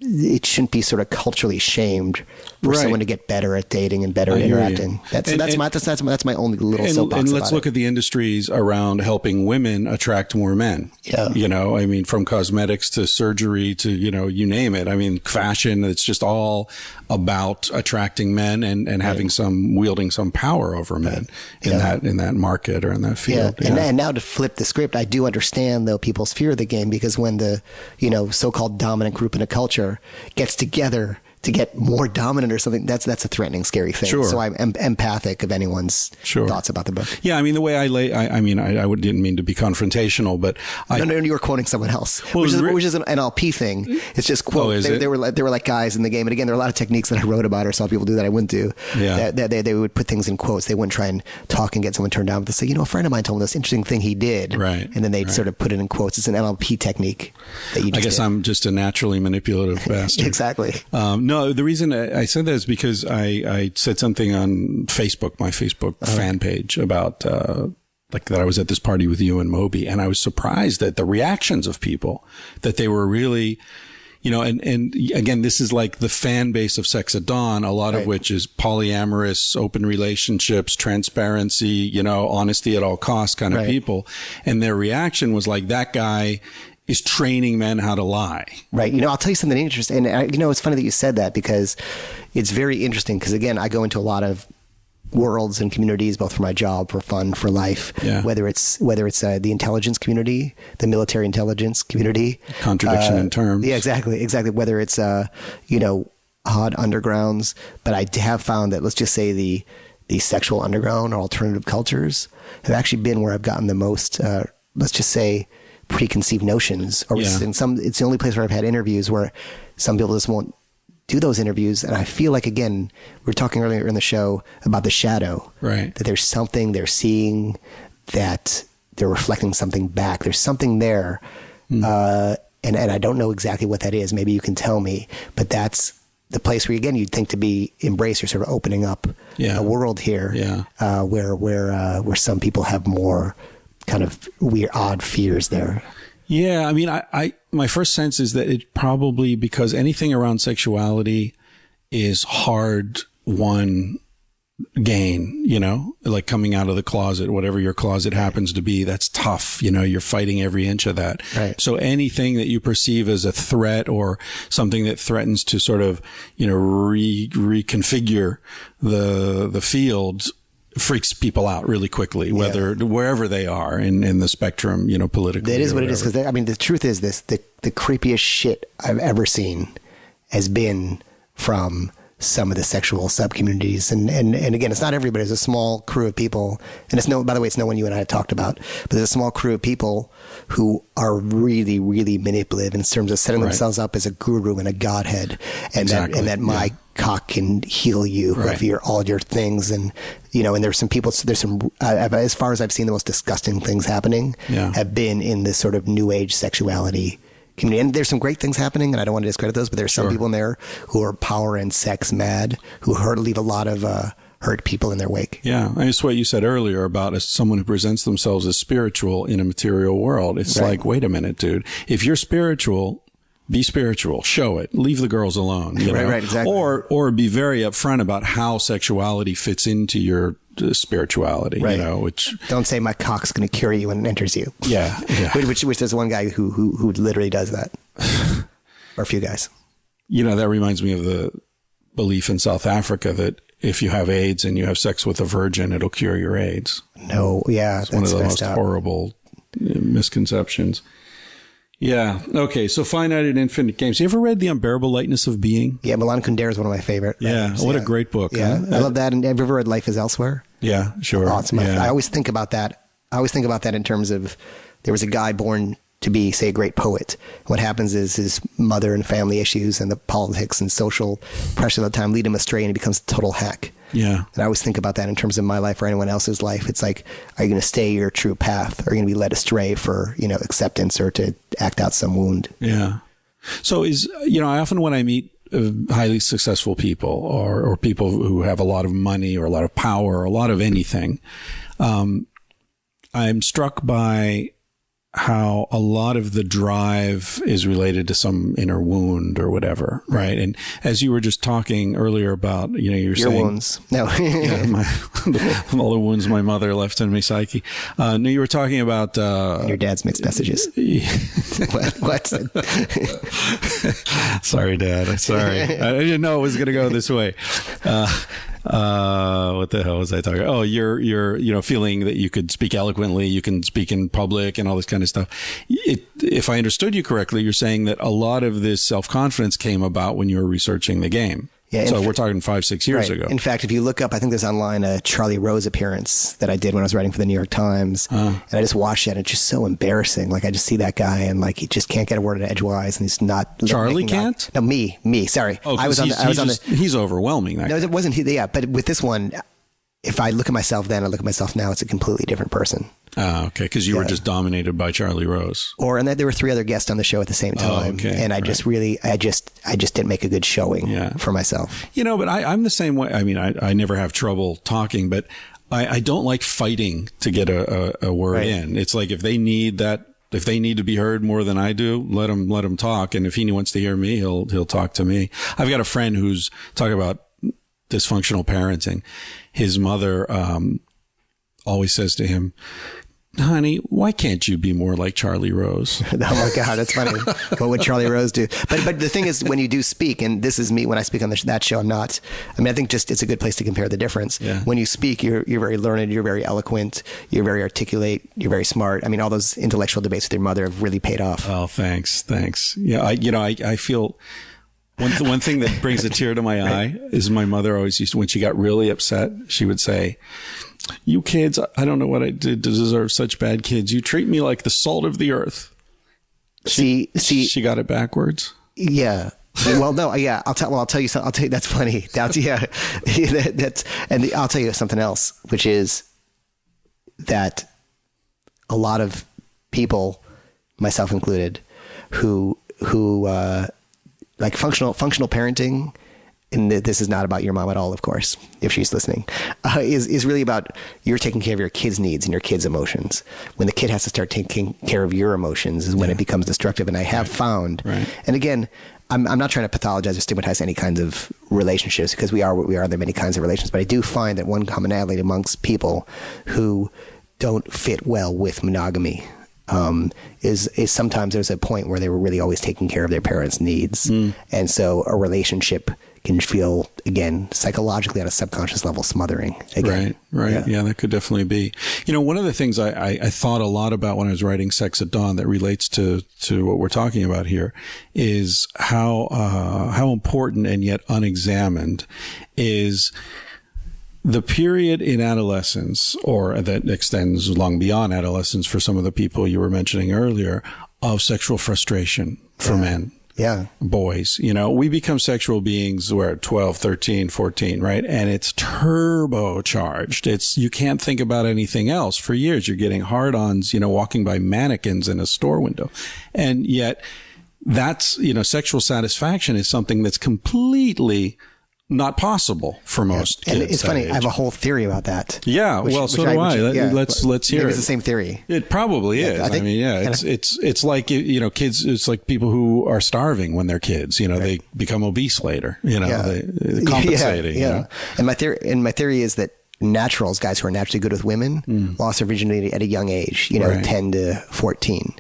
it shouldn't be sort of culturally shamed for someone to get better at dating and better at interacting. That's my only little soapbox. And let's look at the industries around helping women attract more men. Yeah. You know, I mean, from cosmetics to surgery to, you know, you name it. I mean, fashion, it's just all about attracting men and having wielding some power over men in that market or in that field. Yeah. And now to flip the script, I do understand though people's fear of the game, because when the, you know, so-called dominant group in a culture gets together to get more dominant or something, that's a threatening, scary thing. Sure. So I'm empathic of anyone's thoughts about the book. Yeah, I mean, the way I didn't mean to be confrontational, but no, you were quoting someone else, which is an NLP thing. It's just quote. They were like guys in the game, and again, there are a lot of techniques that I wrote about or saw people do that I wouldn't do. Yeah, that they would put things in quotes. They wouldn't try and talk and get someone turned down, but they say, you know, a friend of mine told me this interesting thing he did, right? And then they'd sort of put it in quotes. It's an NLP technique that you just did. I'm just a naturally manipulative bastard. Exactly. No, the reason I said that is because I said something on Facebook, my Facebook fan page, about that I was at this party with you and Moby, and I was surprised at the reactions of people, that they were really, you know, and again, this is like the fan base of Sex at Dawn, a lot of which is polyamorous, open relationships, transparency, you know, honesty at all costs kind of people. And their reaction was like, that guy is training men how to lie. Right. You know, I'll tell you something interesting. And, you know, it's funny that you said that, because it's very interesting. Because, again, I go into a lot of worlds and communities, both for my job, for fun, for life, whether it's the intelligence community, the military intelligence community. Contradiction in terms. Yeah, exactly. Whether it's, you know, odd undergrounds. But I have found that, let's just say the sexual underground or alternative cultures have actually been where I've gotten the most, let's just say, preconceived notions, or it's the only place where I've had interviews where some people just won't do those interviews. And I feel like, again, we were talking earlier in the show about the shadow, right? That there's something they're seeing, that they're reflecting something back. There's something there. And I don't know exactly what that is. Maybe you can tell me, but that's the place where, again, you'd think to be embraced. You're sort of opening up a world here, where some people have more kind of weird, odd fears there. Yeah. I mean, my first sense is that it probably, because anything around sexuality is hard won gain, you know, like coming out of the closet, whatever your closet happens to be, that's tough. You know, you're fighting every inch of that. Right. So anything that you perceive as a threat or something that threatens to sort of, you know, reconfigure the field freaks people out really quickly, wherever they are in the spectrum, politically. It is what it is. Because the truth is this: the creepiest shit I've ever seen has been from some of the sexual sub-communities. And again, it's not everybody. There's a small crew of people. And by the way, it's no one you and I have talked about, but there's a small crew of people who are really, really manipulative in terms of setting themselves up as a guru and a godhead. And that my cock can heal you of all your things. And, and there's some people, as far as I've seen, the most disgusting things happening have been in this sort of new age sexuality community. And there's some great things happening, and I don't want to discredit those, but there's some people in there who are power and sex mad, who leave a lot of hurt people in their wake. Yeah, it's what you said earlier about someone who presents themselves as spiritual in a material world. It's like, wait a minute, dude. If you're spiritual, be spiritual. Show it. Leave the girls alone. Right, exactly. Or be very upfront about how sexuality fits into your spirituality, which don't say my cock's going to cure you when it enters you. Yeah. which there's one guy who literally does that, or a few guys. That reminds me of the belief in South Africa that if you have AIDS and you have sex with a virgin, it'll cure your AIDS. No, it's one of the most horrible misconceptions. Yeah. Okay. So finite and infinite games. You ever read The Unbearable Lightness of Being? Yeah. Milan Kundera is one of my favorite. Yeah. What a great book. Yeah. Huh? I love that. And have you ever read Life is Elsewhere? Yeah, sure. Awesome. Yeah. I always think about that. In terms of there was a guy born to be, say, a great poet. What happens is his mother and family issues and the politics and social pressure of the time lead him astray and he becomes a total hack. Yeah. And I always think about that in terms of my life or anyone else's life. It's like, are you going to stay your true path? Or are you going to be led astray for, acceptance or to act out some wound? Yeah. So I often when I meet highly successful people or people who have a lot of money or a lot of power or a lot of anything, I'm struck by how a lot of the drive is related to some inner wound or whatever, right? And as you were just talking earlier about, you're saying wounds. No, all the wounds my mother left in my psyche. No, you were talking about your dad's mixed messages. What? Sorry, Dad. Sorry, I didn't know it was going to go this way. What the hell was I talking? Oh, you're feeling that you could speak eloquently, you can speak in public and all this kind of stuff. If I understood you correctly, you're saying that a lot of this self-confidence came about when you were researching the game. Yeah, so we're talking 5-6 years ago. In fact, if you look up, I think there's online a Charlie Rose appearance that I did when I was writing for the New York Times. And I just watched it and it's just so embarrassing. Like I just see that guy and like he just can't get a word in edgewise and he's not. Charlie can't? No, me. Sorry. Oh, he's overwhelming. No, it wasn't he. Yeah. But with this one, if I look at myself then, I look at myself now, it's a completely different person. Oh, okay. Because you were just dominated by Charlie Rose. And then there were 3 other guests on the show at the same time. Oh, okay. And I just didn't make a good showing for myself. But I'm the same way. I mean, I never have trouble talking, but I don't like fighting to get a word in. It's like if they need to be heard more than I do, let him talk. And if he wants to hear me, he'll talk to me. I've got a friend who's talking about dysfunctional parenting. His mother, always says to him, honey, why can't you be more like Charlie Rose? Oh my God, that's funny. What would Charlie Rose do? But the thing is, when you do speak, and this is me when I speak on that show, I think just it's a good place to compare the difference. Yeah. When you speak, you're very learned, you're very eloquent, you're very articulate, you're very smart. I mean, all those intellectual debates with your mother have really paid off. Oh, thanks. Yeah, I feel. One thing that brings a tear to my eye is my mother always used to, when she got really upset, she would say, you kids, I don't know what I did to deserve such bad kids. You treat me like the salt of the earth. She got it backwards. Yeah. Well, no, yeah. I'll tell you something. I'll tell you, that's funny. I'll tell you something else, which is that a lot of people, myself included, who like functional parenting, and this is not about your mom at all, of course, if she's listening, is really about you're taking care of your kid's needs and your kid's emotions. When the kid has to start taking care of your emotions is when it becomes destructive. And I have found, and again, I'm not trying to pathologize or stigmatize any kinds of relationships, because we are what we are. There are many kinds of relations, but I do find that one commonality amongst people who don't fit well with monogamy is sometimes there's a point where they were really always taking care of their parents' needs. And so a relationship can feel, again, psychologically on a subconscious level, smothering. Again. Right. Yeah, that could definitely be. One of the things I thought a lot about when I was writing Sex at Dawn that relates to what we're talking about here is how important and yet unexamined is the period in adolescence, or that extends long beyond adolescence for some of the people you were mentioning earlier, of sexual frustration for men. Yeah. Boys, we become sexual beings, we're at 12, 13, 14, right? And it's turbocharged. You can't think about anything else. For years, you're getting hard-ons, walking by mannequins in a store window. And yet that's, sexual satisfaction is something that's completely not possible for most kids. And it's funny. I have a whole theory about that. Yeah. So do I. Let's hear it. It's the same theory. It probably is. I mean, it's like, kids, it's like people who are starving when they're kids, they become obese later, they compensating. Yeah. And my theory is that naturals, guys who are naturally good with women, lost their virginity at a young age, 10 to 14.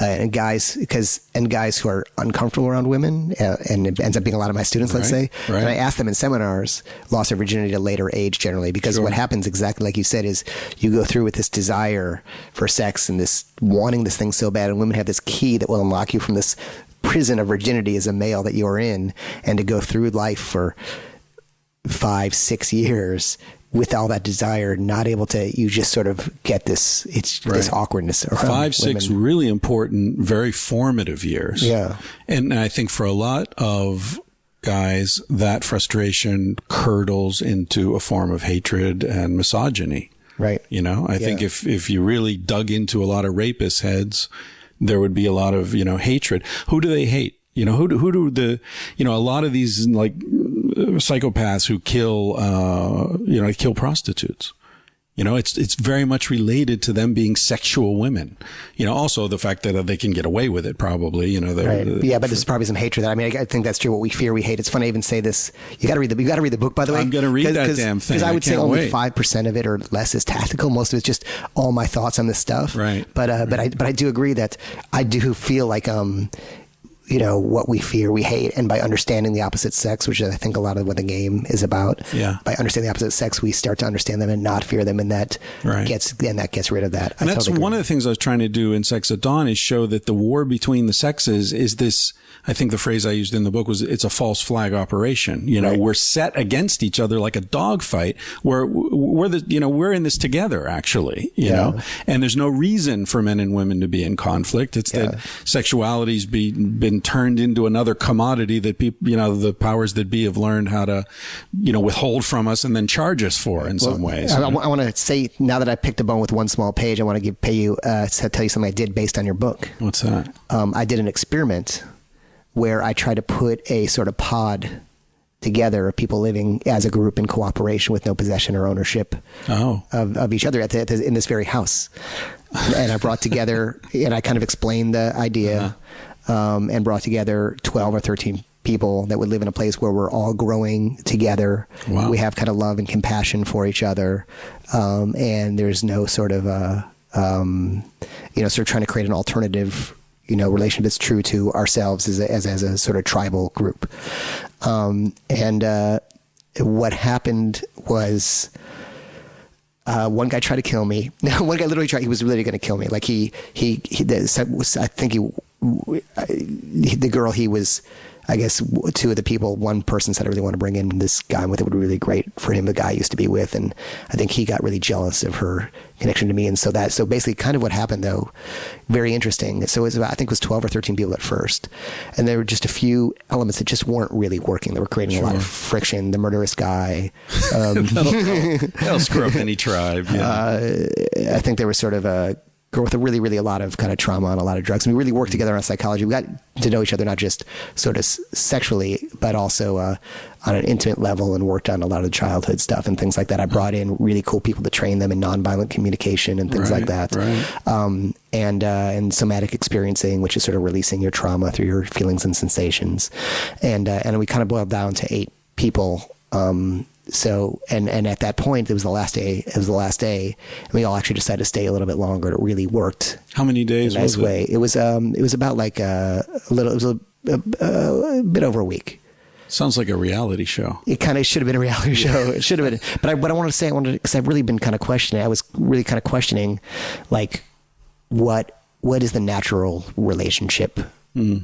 And guys who are uncomfortable around women, and it ends up being a lot of my students, let's say, and I ask them in seminars, lost their virginity at a later age generally, because what happens, exactly like you said, is you go through with this desire for sex and this wanting this thing so bad, and women have this key that will unlock you from this prison of virginity as a male that you're in, and to go through life for 5-6 years with all that desire, not able to, you just sort of get this, this awkwardness around 5-6 women. Really important, very formative years. Yeah. And I think for a lot of guys, that frustration curdles into a form of hatred and misogyny. Right. I think if you really dug into a lot of rapists' heads, there would be a lot of, hatred. Who do they hate? Who do a lot of these psychopaths who kill prostitutes. It's very much related to them being sexual women. Also the fact that they can get away with it, probably. Right. But there's probably some hatred. I mean, I think that's true. What we fear, we hate. It's funny to even say this. You got to read the book, by the way. I'm going to read that damn thing. Because I would say only 5% of it or less is tactical. Most of it's just all my thoughts on this stuff. Right. But I do agree that I do feel like what we fear, we hate. And by understanding the opposite sex, which is, I think, a lot of what the game is about. Yeah. By understanding the opposite sex, we start to understand them and not fear them. And that gets rid of that. And that's one of the things I was trying to do in Sex at Dawn, is show that the war between the sexes is this, I think the phrase I used in the book was, it's a false flag operation. We're set against each other like a dogfight, where we're in this together, actually, you know, and there's no reason for men and women to be in conflict. It's that sexuality's been turned into another commodity that people, the powers that be have learned how to, withhold from us and then charge us for in some ways. I want to say, now that I picked a bone with one small page, I want to tell you something I did based on your book. What's that? I did an experiment where I tried to put a sort of pod together of people living as a group in cooperation with no possession or ownership of each other in this very house. And I brought together, and I kind of explained the idea, and brought together 12 or 13 people that would live in a place where we're all growing together. Wow. We have kind of love and compassion for each other. And there's no sort of, sort of trying to create an alternative relationship that's true to ourselves as a sort of tribal group. What happened was, one guy tried to kill me. One guy literally tried. He was literally going to kill me. Like the girl he was, I guess, two of the people, one person said, I really want to bring in this guy with it would be really great for him, the guy I used to be with. And I think he got really jealous of her connection to me. And so basically kind of what happened, though, very interesting. So I think it was 12 or 13 people at first. And there were just a few elements that just weren't really working. They were creating a lot of friction. The murderous guy. That'll screw up any tribe. Yeah. I think there was sort of a girl with really, really a lot of kind of trauma and a lot of drugs. And we really worked together on psychology. We got to know each other, not just sort of sexually, but also on an intimate level, and worked on a lot of the childhood stuff and things like that. I brought in really cool people to train them in nonviolent communication and things like that. Right. And somatic experiencing, which is sort of releasing your trauma through your feelings and sensations. And we kind of boiled down to 8 people. So, and at that point, it was the last day, and we all actually decided to stay a little bit longer. It really worked. How many days in a nice was it? It was about like a bit over a week. Sounds like a reality show. It kind of should have been a reality show. It should have been. But what I wanted to say, because I've really been kind of questioning. I was really kind of questioning, like, what is the natural relationship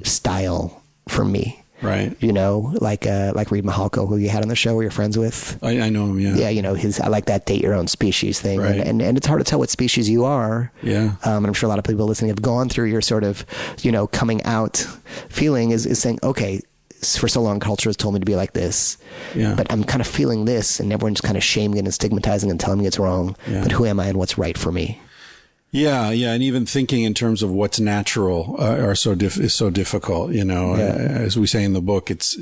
style for me? Right. You know, like Reed Mahalko, who you had on the show, where you're friends with. I know him. Yeah. Yeah. You know, I like that date your own species thing. Right. And it's hard to tell what species you are. Yeah. And I'm sure a lot of people listening have gone through your sort of, you know, coming out feeling is saying, okay, for so long culture has told me to be like this, but I'm kind of feeling this, and everyone's kind of shaming it and stigmatizing and telling me it's wrong. But who am I and what's right for me? Yeah, and even thinking in terms of what's natural is so difficult. You know, as we say in the book, it's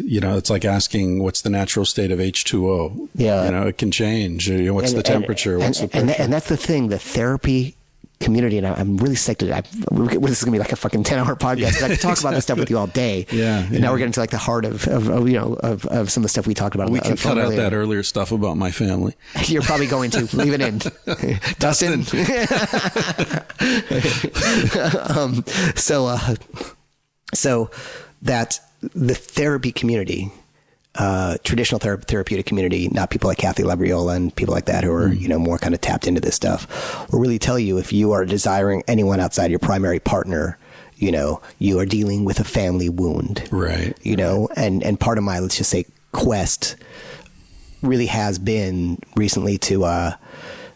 like asking what's the natural state of H2O. Yeah, you know, it can change. What's the temperature? What's the pressure? And that's the thing. The therapy community, and I'm really psyched to this is gonna be like a fucking 10-hour podcast, because I could talk about this stuff with you all day. And now we're getting to like the heart of some of the stuff we talked about. We can cut out that earlier stuff about my family. You're probably going to leave it in. Dustin. So that the therapy community, traditional therapeutic community, not people like Kathy Labriola and people like that who are, you know, more kind of tapped into this stuff, will really tell you if you are desiring anyone outside your primary partner, you know, you are dealing with a family wound. Right. You know, and part of my, let's just say, quest really has been recently to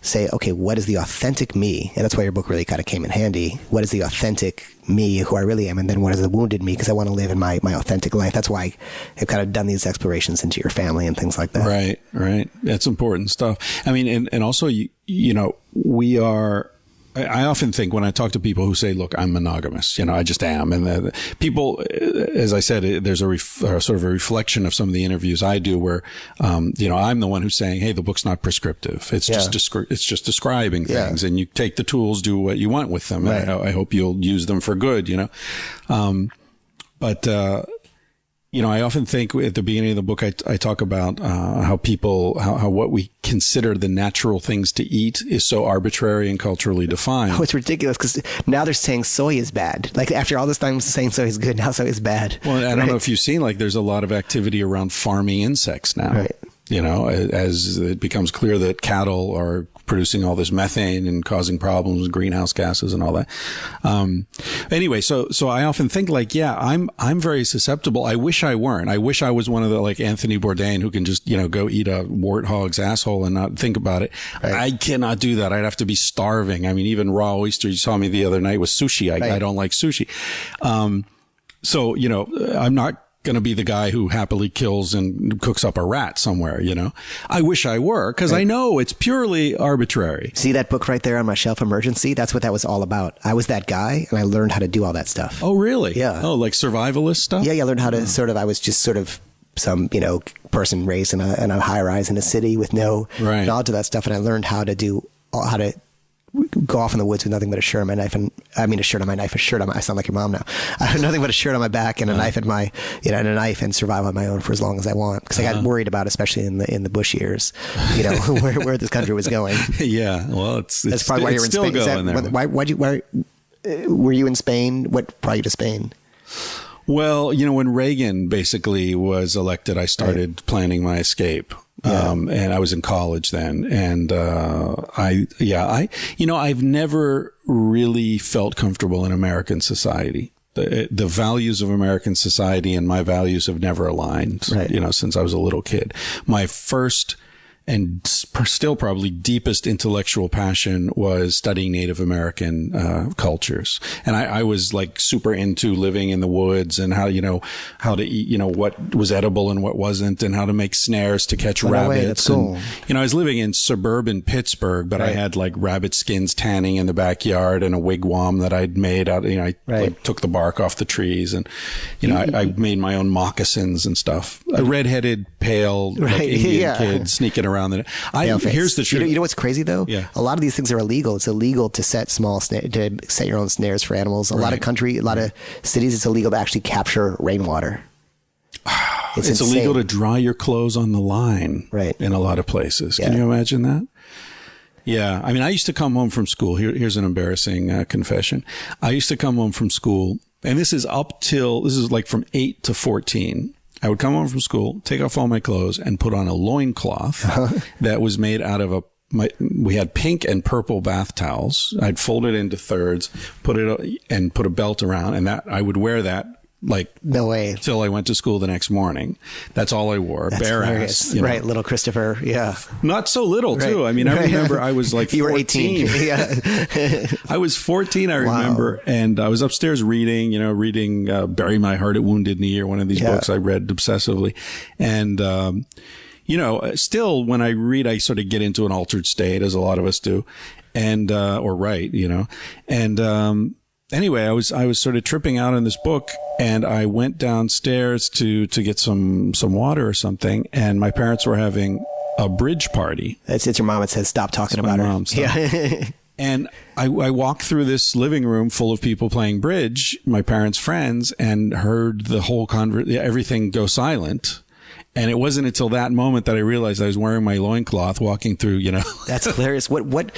say, okay, what is the authentic me? And that's why your book really kind of came in handy. What is the authentic me, who I really am? And then what is the wounded me? Because I want to live in my authentic life. That's why I've kind of done these explorations into your family and things like that. Right. That's important stuff. I mean, and also, you know, we are, I often think when I talk to people who say, look, I'm monogamous, you know, I just am. And people, as I said, there's a sort of a reflection of some of the interviews I do where, you know, I'm the one who's saying, hey, the book's not prescriptive. It's just describing things, and you take the tools, do what you want with them. Right. And I hope you'll use them for good, you know. You know, I often think at the beginning of the book, I talk about how what we consider the natural things to eat is so arbitrary and culturally defined. Oh, it's ridiculous, because now they're saying soy is bad. Like, after all this time saying soy is good, now soy is bad. Well, I don't know if you've seen, like, there's a lot of activity around farming insects now. Right. You know, as it becomes clear that cattle are producing all this methane and causing problems, greenhouse gases and all that. Anyway, so I often think, like, I'm very susceptible. I wish I weren't. I wish I was one of the, like, Anthony Bourdain, who can just, you know, go eat a warthog's asshole and not think about it. Right. I cannot do that. I'd have to be starving. I mean, even raw oyster, you saw me the other night with sushi. I don't like sushi. So, you know, I'm not going to be the guy who happily kills and cooks up a rat somewhere, you know. I wish I were, because I know it's purely arbitrary. See that book right there on my shelf, Emergency? That's what that was all about. I was that guy, and I learned how to do all that stuff. Oh, really? Yeah. Oh, like survivalist stuff? Yeah, I learned how to I was just sort of some, you know, person raised in a high rise in a city with no knowledge of that stuff, and I learned how to go off in the woods with nothing but a shirt on my knife, and a shirt on my knife, I sound like your mom now. I have nothing but a shirt on my back and a knife and a knife, and survive on my own for as long as I want. Because I got worried about, especially in the Bush years, you know, where this country was going. Yeah, well, that's probably why you're in Spain. Going there. Were you in Spain? What brought you to Spain? Well, you know, when Reagan basically was elected, I started planning my escape. And I was in college then. And, I've never really felt comfortable in American society. The values of American society and my values have never aligned, you know, since I was a little kid. My first and still probably deepest intellectual passion was studying Native American cultures. And I was like super into living in the woods and how to eat, you know, what was edible and what wasn't, and how to make snares to catch rabbits. That's cool. And, you know, I was living in suburban Pittsburgh, but I had like rabbit skins tanning in the backyard and a wigwam that I'd made out, you know, I like, took the bark off the trees, and, you know, I made my own moccasins and stuff. A redheaded, pale, like Indian kid sneaking around. Here's the truth. You know what's crazy though? Yeah. A lot of these things are illegal. It's illegal to set your own snares for animals. A lot of cities, it's illegal to actually capture rainwater. It's illegal to dry your clothes on the line. In a lot of places. Can you imagine that? Yeah. I mean, I used to come home from school. Here's an embarrassing confession. I used to come home from school, and this is like from 8 to 14. I would come home from school, take off all my clothes, and put on a loincloth that was made out of we had pink and purple bath towels. I'd fold it into thirds, put a belt around, and I would wear that no way till I went to school the next morning. That's all I wore. That's bare hilarious. ass. Right, little Christopher. Yeah. Not so little too. I mean, I remember I was like 14. You were 18. Yeah. I was 14, I remember. And I was upstairs reading Bury My Heart at Wounded Knee, or one of these books I read obsessively. And, still when I read, I sort of get into an altered state, as a lot of us do, and, or write, and, anyway, I was sort of tripping out on this book, and I went downstairs to get some water or something, and my parents were having a bridge party. It's your mom that says, stop talking about her. Yeah. And I walked through this living room full of people playing bridge, my parents' friends, and heard the whole everything go silent. And it wasn't until that moment that I realized I was wearing my loincloth walking through, That's hilarious. What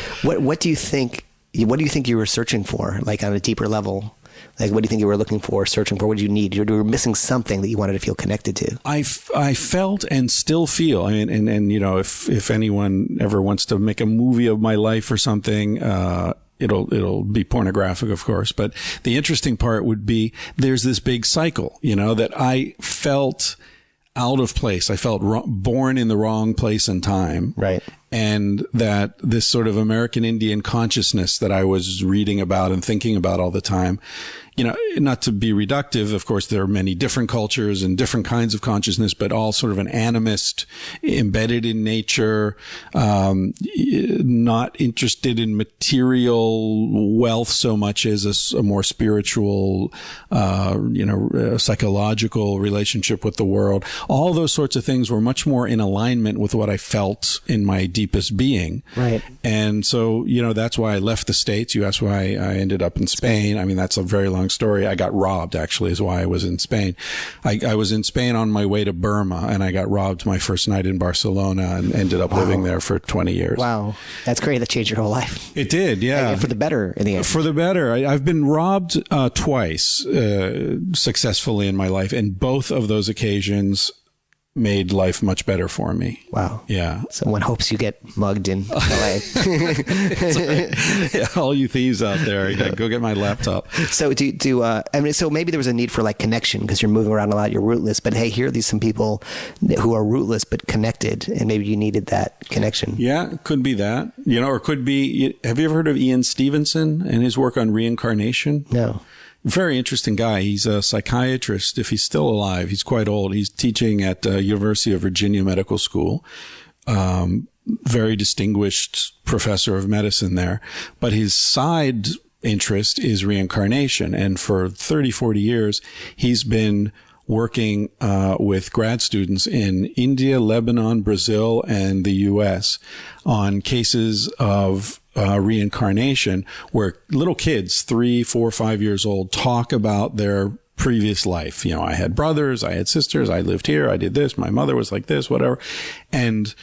do you think? What do you think you were searching for, like on a deeper level? Like, what do you think you were looking for, searching for? What did you need? You were missing something that you wanted to feel connected to. I felt and still feel. I mean, and if anyone ever wants to make a movie of my life or something, it'll be pornographic, of course. But the interesting part would be there's this big cycle, that I felt out of place. I felt born in the wrong place and time. Right. And that this sort of American Indian consciousness that I was reading about and thinking about all the time, not to be reductive, of course, there are many different cultures and different kinds of consciousness, but all sort of an animist, embedded in nature, not interested in material wealth so much as a more spiritual, psychological relationship with the world. All those sorts of things were much more in alignment with what I felt in my deepest being. Right. And so, that's why I left the States. You asked why I ended up in Spain. I mean, that's a very long story. I got robbed, actually, is why I was in Spain. I was in Spain on my way to Burma, and I got robbed my first night in Barcelona and ended up living there for 20 years. Wow. That's great. That changed your whole life. It did, yeah. And for the better in the end. For the better. I've been robbed twice successfly in my life, and both of those occasions made life much better for me. Wow. Yeah. So one hopes you get mugged in LA. Yeah, all you thieves out there, go get my laptop. So so maybe there was a need for connection because you're moving around a lot, you're rootless, but hey, here are some people who are rootless but connected, and maybe you needed that connection. Yeah, it could be that, or it could be, have you ever heard of Ian Stevenson and his work on reincarnation? No. Very interesting guy. He's a psychiatrist. If he's still alive, he's quite old. He's teaching at University of Virginia Medical School. Very distinguished professor of medicine there. But his side interest is reincarnation. And for 30, 40 years, he's been working with grad students in India, Lebanon, Brazil, and the U.S. on cases of reincarnation, where little kids, 3, 4, 5 years old, talk about their previous life. I had brothers, I had sisters, I lived here, I did this, my mother was like this, whatever. And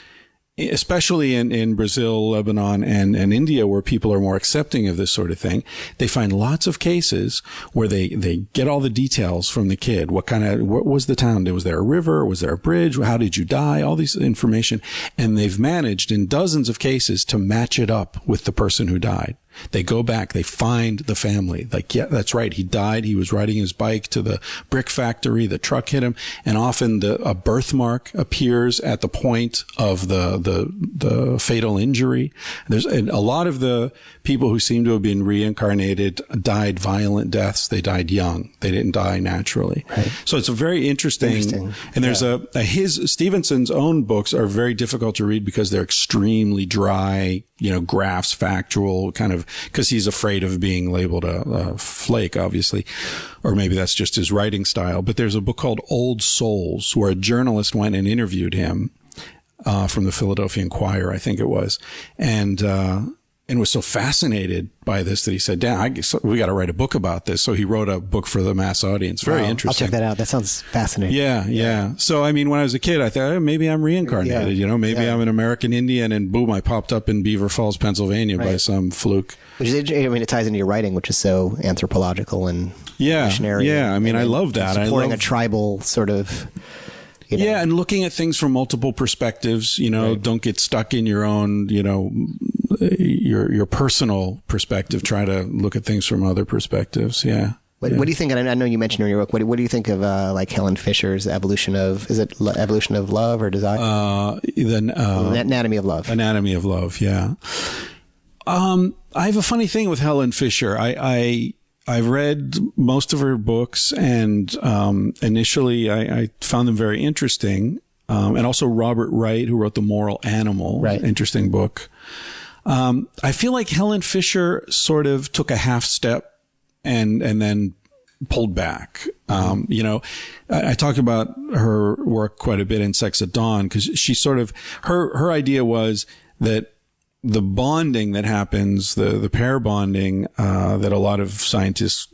especially in Brazil, Lebanon, and India, where people are more accepting of this sort of thing, they find lots of cases where they get all the details from the kid. What was the town? Was there a river? Was there a bridge? How did you die? All these information. And they've managed in dozens of cases to match it up with the person who died. They go back, they find the family. Yeah, that's right. He died. He was riding his bike to the brick factory. The truck hit him. And often a birthmark appears at the point of the fatal injury. And a lot of the people who seem to have been reincarnated died violent deaths. They died young. They didn't die naturally. Right. So it's a very interesting. And there's Stevenson's own books are very difficult to read because they're extremely dry, graphs, factual, kind of, because he's afraid of being labeled a flake, obviously, or maybe that's just his writing style. But there's a book called Old Souls, where a journalist went and interviewed him from the Philadelphia Inquirer, I think it was, and was so fascinated by this that he said, "Dan, we got to write a book about this." So he wrote a book for the mass audience. Very interesting. I'll check that out. That sounds fascinating. Yeah. So, I mean, when I was a kid, I thought, maybe I'm reincarnated, maybe I'm an American Indian, and boom, I popped up in Beaver Falls, Pennsylvania by some fluke. Which is, it ties into your writing, which is so anthropological and missionary. Yeah. I mean, I love that. Supporting a tribal sort of You know? Yeah, and looking at things from multiple perspectives, don't get stuck in your own, your personal perspective. Try to look at things from other perspectives. Yeah. What do you think? And I know you mentioned in your book. What do you think of like Helen Fisher's evolution of love or desire? Anatomy of Love. Anatomy of Love. Yeah. I have a funny thing with Helen Fisher. I've read most of her books, and initially I found them very interesting. And also Robert Wright, who wrote The Moral Animal, interesting book. I feel like Helen Fisher sort of took a half step and then pulled back. I talk about her work quite a bit in Sex at Dawn, because she sort of, her idea was that the bonding that happens, the pair bonding, that a lot of scientists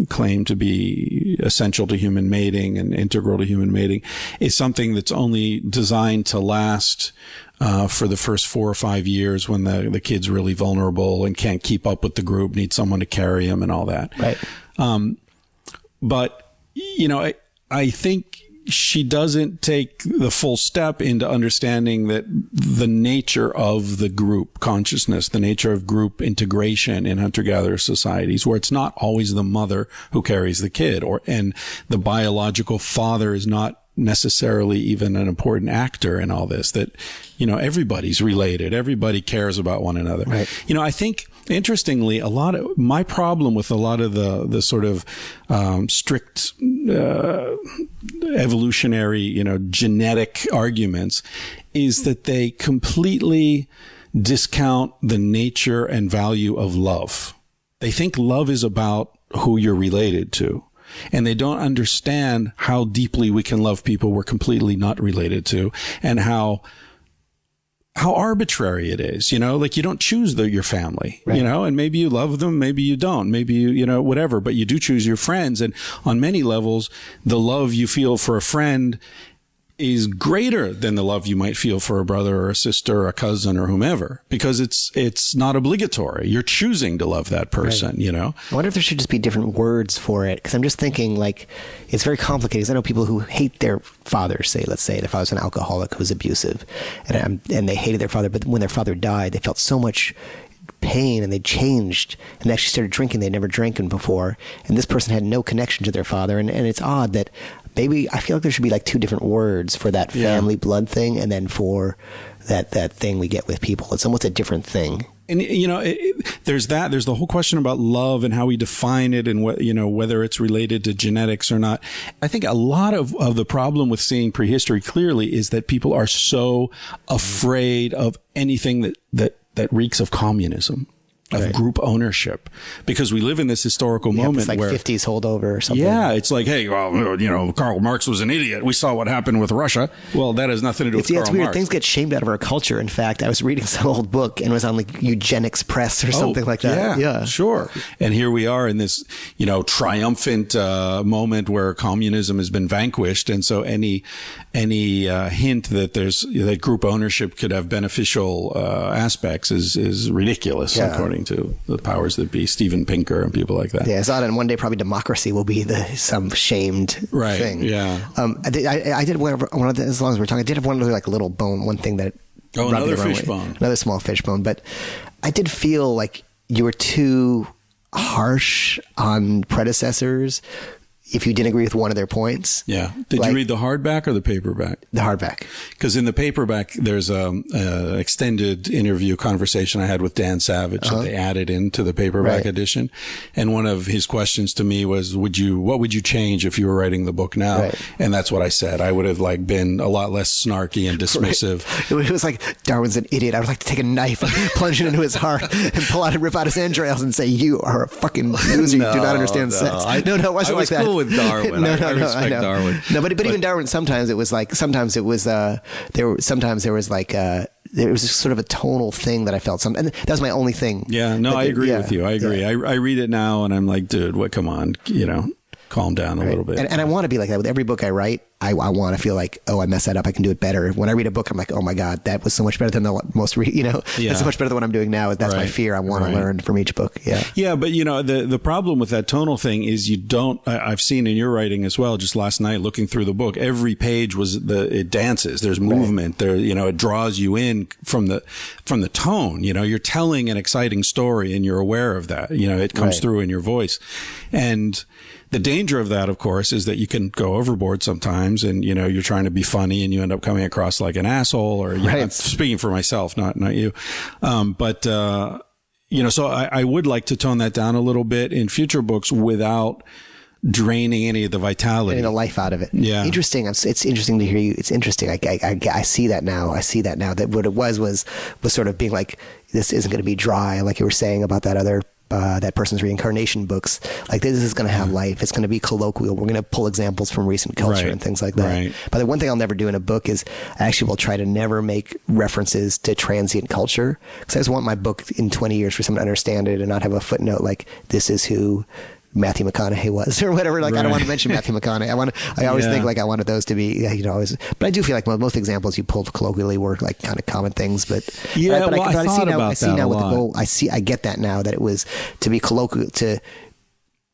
claim to be essential to human mating and integral to human mating, is something that's only designed to last for the first 4 or 5 years, when the kid's really vulnerable and can't keep up with the group, needs someone to carry him and all that. Right. But I think she doesn't take the full step into understanding that the nature of the group consciousness, the nature of group integration in hunter-gatherer societies, where it's not always the mother who carries the kid, and the biological father is not necessarily even an important actor in all this, that, everybody's related. Everybody cares about one another. Right. I think, interestingly, my problem with a lot of the sort of strict evolutionary, genetic arguments is that they completely discount the nature and value of love. They think love is about who you're related to. And they don't understand how deeply we can love people we're completely not related to, and how arbitrary it is, like you don't choose your family, and maybe you love them, maybe you don't, maybe you, whatever, but you do choose your friends. And on many levels, the love you feel for a friend is greater than the love you might feel for a brother or a sister or a cousin or whomever, because it's not obligatory. You're choosing to love that person, I wonder if there should just be different words for it, because I'm just thinking, like, it's very complicated, because I know people who hate their fathers, let's say their father's an alcoholic who was abusive, and they hated their father, but when their father died, they felt so much pain, and they changed, and they actually started drinking. They'd never drinking before, and this person had no connection to their father, and it's odd that maybe I feel like there should be like 2 different words for that family blood thing, and then for that thing we get with people. It's almost a different thing. And, there's the whole question about love and how we define it, and whether it's related to genetics or not. I think a lot of the problem with seeing prehistory clearly is that people are so afraid of anything that reeks of communism, of group ownership, because we live in this historical moment it's like where 50s holdover or something. Yeah, it's like, hey, well, Karl Marx was an idiot. We saw what happened with Russia. Well, that has nothing to do with Karl It's weird. Marx. Things get shamed out of our culture. In fact, I was reading some old book, and it was on like Eugenics Press or something like that. Yeah, sure. And here we are in this, triumphant moment where communism has been vanquished, and so any hint that that group ownership could have beneficial aspects is ridiculous, according to the powers that be, Steven Pinker and people like that. Yeah, it's odd, and one day probably democracy will be some shamed thing. Yeah. I did one of the, as long as we're talking, I did have one other like little bone, one thing that another fish bone, another small fish bone. But I did feel like you were too harsh on predecessors if you didn't agree with one of their points. Yeah. Did you read the hardback or the paperback? The hardback. Because in the paperback, there's a extended interview conversation I had with Dan Savage that they added into the paperback edition. And one of his questions to me was, what would you change if you were writing the book now? Right. And that's what I said. I would have been a lot less snarky and dismissive. Right. It was like, Darwin's an idiot. I would like to take a knife and plunge it into his heart and rip out his entrails and say, you are a fucking loser. You do not understand sex. It wasn't like that. Cool with Darwin. I respect Darwin. No, but even Darwin, sometimes it was there was sort of a tonal thing that I felt. And that was my only thing. Yeah, no, I agree with you. I agree. Yeah. I read it now and I'm like, dude, come on, calm down a little bit. And I want to be like that with every book I write. I want to feel like, oh, I messed that up. I can do it better. When I read a book, I'm like, oh my God, that was so much better than the most, that's so much better than what I'm doing now. That's my fear. I want to learn from each book. Yeah. Yeah. But the problem with that tonal thing is I've seen in your writing as well, just last night looking through the book, every page it dances. There's movement there, it draws you in from the tone, you're telling an exciting story and you're aware of that, it comes through in your voice. And the danger of that, of course, is that you can go overboard sometimes and, you're trying to be funny and you end up coming across like an asshole or, I'm speaking for myself, not you. So I would like to tone that down a little bit in future books without draining any of the vitality. Getting the life out of it. Yeah. Interesting. It's interesting to hear you. It's interesting. I see that now. That what it was sort of being like, this isn't going to be dry, like you were saying about that other that person's reincarnation books. Like, this is going to have life. It's going to be colloquial. We're going to pull examples from recent culture and things like that. Right. But the one thing I'll never do in a book is I actually will try to never make references to transient culture, because I just want my book in 20 years for someone to understand it and not have a footnote like, this is who Matthew McConaughey was or whatever. Like, I don't want to mention Matthew McConaughey. I always think like I wanted those to be, but I do feel like most examples you pulled colloquially were like kind of common things, but I see now with the goal, I get that now, that it was to be colloquial, to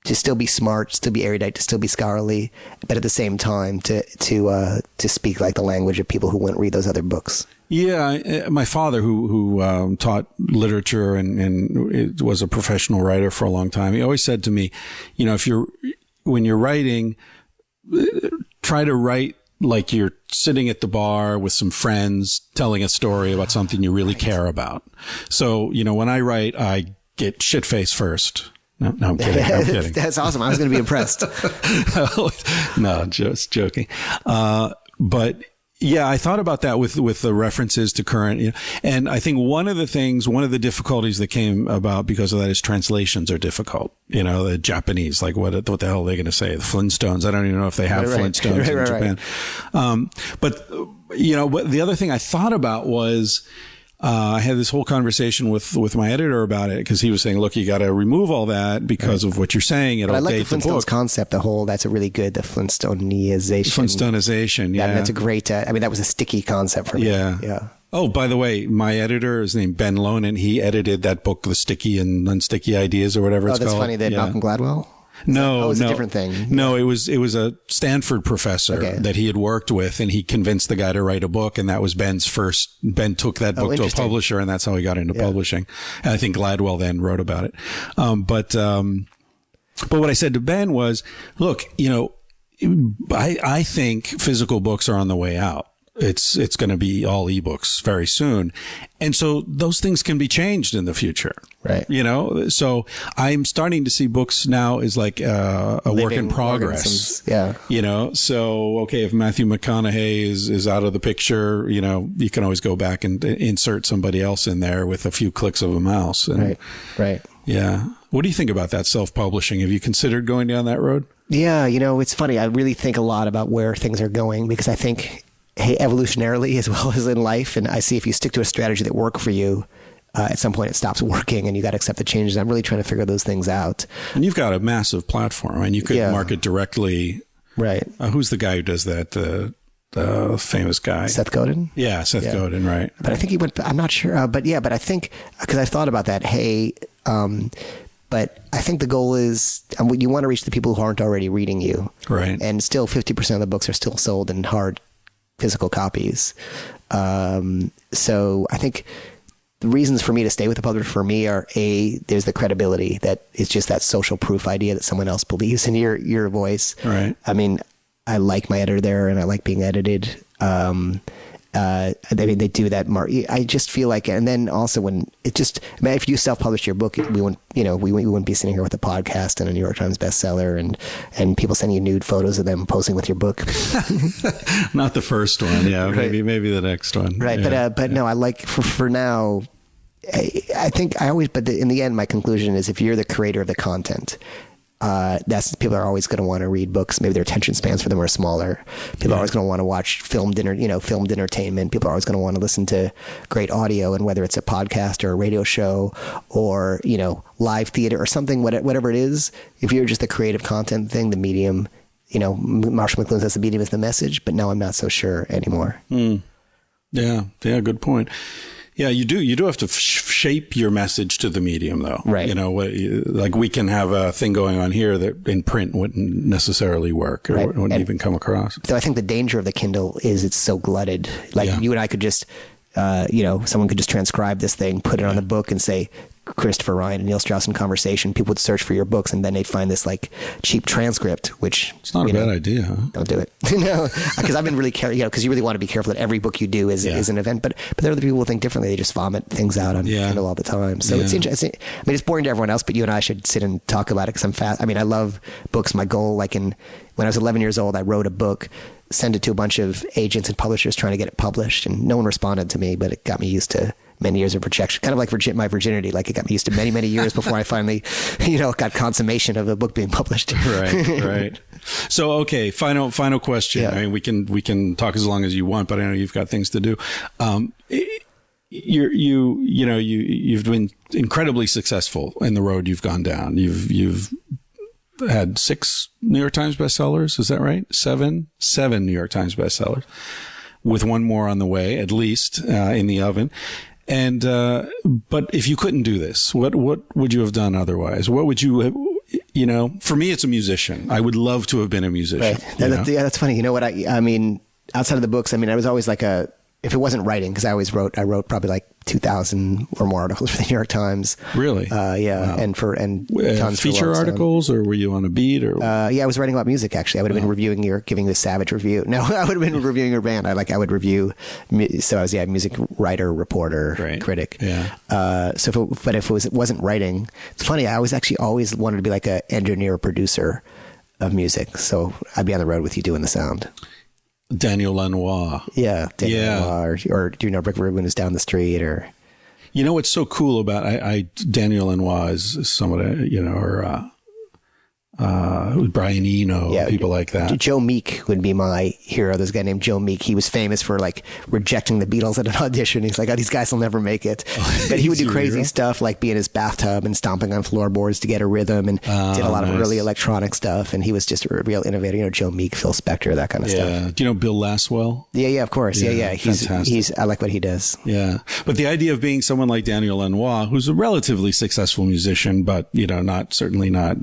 still be smart, to be erudite, to still be scholarly, but at the same time to speak like the language of people who wouldn't read those other books. Yeah, my father, who taught literature and was a professional writer for a long time, he always said to me, when you're writing, try to write like you're sitting at the bar with some friends telling a story about something you really care about. So, when I write, I get shit-faced first. No, I'm kidding. That's awesome. I was going to be impressed. No, just joking. But yeah, I thought about that with the references to current, and I think one of the difficulties that came about because of that is translations are difficult. The Japanese, like what the hell are they going to say? The Flintstones. I don't even know if they have Flintstones in Japan. But the other thing I thought about was, I had this whole conversation with my editor about it, because he was saying, look, you got to remove all that because of what you're saying. It'll I like date the Flintstones book. Concept, that's a really good, the Flintstoneization. Flintstoneization, yeah. That's a great, that was a sticky concept for me. Yeah. Oh, by the way, my editor is named Ben Lone, and he edited that book, The Sticky and Unsticky Ideas, or whatever it's called. Oh, that's funny, that Malcolm Gladwell? No, it's a different thing. No, it was a Stanford professor that he had worked with, and he convinced the guy to write a book, and that was Ben took that book to a publisher, and that's how he got into publishing. And I think Gladwell then wrote about it. But what I said to Ben was, look, I think physical books are on the way out. It's going to be all ebooks very soon. And so those things can be changed in the future. Right. So I'm starting to see books now as like a work in progress. Yeah. So, okay, if Matthew McConaughey is out of the picture, you can always go back and insert somebody else in there with a few clicks of a mouse. And, right. Yeah. What do you think about that self-publishing? Have you considered going down that road? Yeah. It's funny. I really think a lot about where things are going, because I think, evolutionarily as well as in life. And I see if you stick to a strategy that worked for you, at some point it stops working and you got to accept the changes. I'm really trying to figure those things out. And you've got a massive platform, and you could market directly. Right. Who's the guy who does that? The famous guy. Seth Godin? Yeah, Seth Godin, right. But I think he went, I'm not sure. But I think, because I've thought about that, but I think the goal is, you want to reach the people who aren't already reading you. Right. And still 50% of the books are still sold in hard physical copies. So I think the reasons for me to stay with the publisher for me are there's the credibility, that it's just that social proof idea that someone else believes in your voice. Right. I mean, I like my editor there, and I like being edited. They do that. I just feel like, and then also if you self-published your book, we wouldn't be sitting here with a podcast and a New York Times bestseller and people sending you nude photos of them posing with your book. Not the first one. Yeah. Right. Maybe the next one. Right. Yeah. But no, I like for now, I think but in the end, my conclusion is, if you're the creator of the content, that's people are always going to want to read books. Maybe their attention spans for them are smaller. People are always going to want to watch filmed entertainment. People are always going to want to listen to great audio, and whether it's a podcast or a radio show or, live theater or something, whatever it is, if you're just the creative content thing, the medium, Marshall McLuhan says the medium is the message, but now I'm not so sure anymore. Yeah, good point. Yeah, you do have to shape your message to the medium, though. Right. Like we can have a thing going on here that in print wouldn't necessarily work or wouldn't even come across. So I think the danger of the Kindle is it's so glutted. Like you and I could just, someone could just transcribe this thing, put it on the book and say, Christopher Ryan and Neil Strauss in conversation. People would search for your books and then they'd find this like cheap transcript, which it's not a bad idea, huh? Don't do it. No, because I've been really careful, because you really want to be careful that every book you do is an event. But there are other people who think differently. They just vomit things out on Kindle all the time. So it's interesting. I mean, it's boring to everyone else, but you and I should sit and talk about it because I'm fast. I mean, I love books. My goal, when I was 11 years old, I wrote a book, sent it to a bunch of agents and publishers trying to get it published, and no one responded to me, but it got me used to many years of rejection, kind of like my virginity. Like it got me used to many, many years before I finally, got consummation of the book being published. Right. So, okay. Final question. Yeah. I mean, we can talk as long as you want, but I know you've got things to do. You've been incredibly successful in the road you've gone down. You've had 6 New York Times bestsellers. Is that right? 7 New York Times bestsellers, with one more on the way, at least, in the oven. And, but if you couldn't do this, what would you have done otherwise? What would you have, for me, it's a musician. I would love to have been a musician. Right. That's funny. You know what? I mean, outside of the books, I mean, I was always like if it wasn't writing, because I wrote probably like 2,000 or more articles for the New York Times. Really? Yeah. Wow. And tons feature articles, or were you on a beat? Or I was writing about music. Actually, I would have been giving the Savage review. No, I would have been reviewing your band. I would review. So I was music writer, reporter, critic. Yeah. But if it wasn't writing, it's funny. I was actually always wanted to be like an engineer, producer of music. So I'd be on the road with you doing the sound. Daniel Lanois. Yeah. Lanois, or do you know Rick Rubin is down the street, or? What's so cool about Daniel Lanois is somebody, or Brian Eno, people like that. Joe Meek would be my hero. There's a guy named Joe Meek. He was famous for rejecting the Beatles at an audition. He's like, these guys will never make it. But he would do crazy stuff, like be in his bathtub and stomping on floorboards to get a rhythm, and did a lot of early electronic stuff. And he was just a real innovator. Joe Meek, Phil Spector, that kind of stuff. Do you know Bill Laswell? Yeah, of course. Yeah. I like what he does. Yeah. But the idea of being someone like Daniel Lanois, who's a relatively successful musician, but certainly not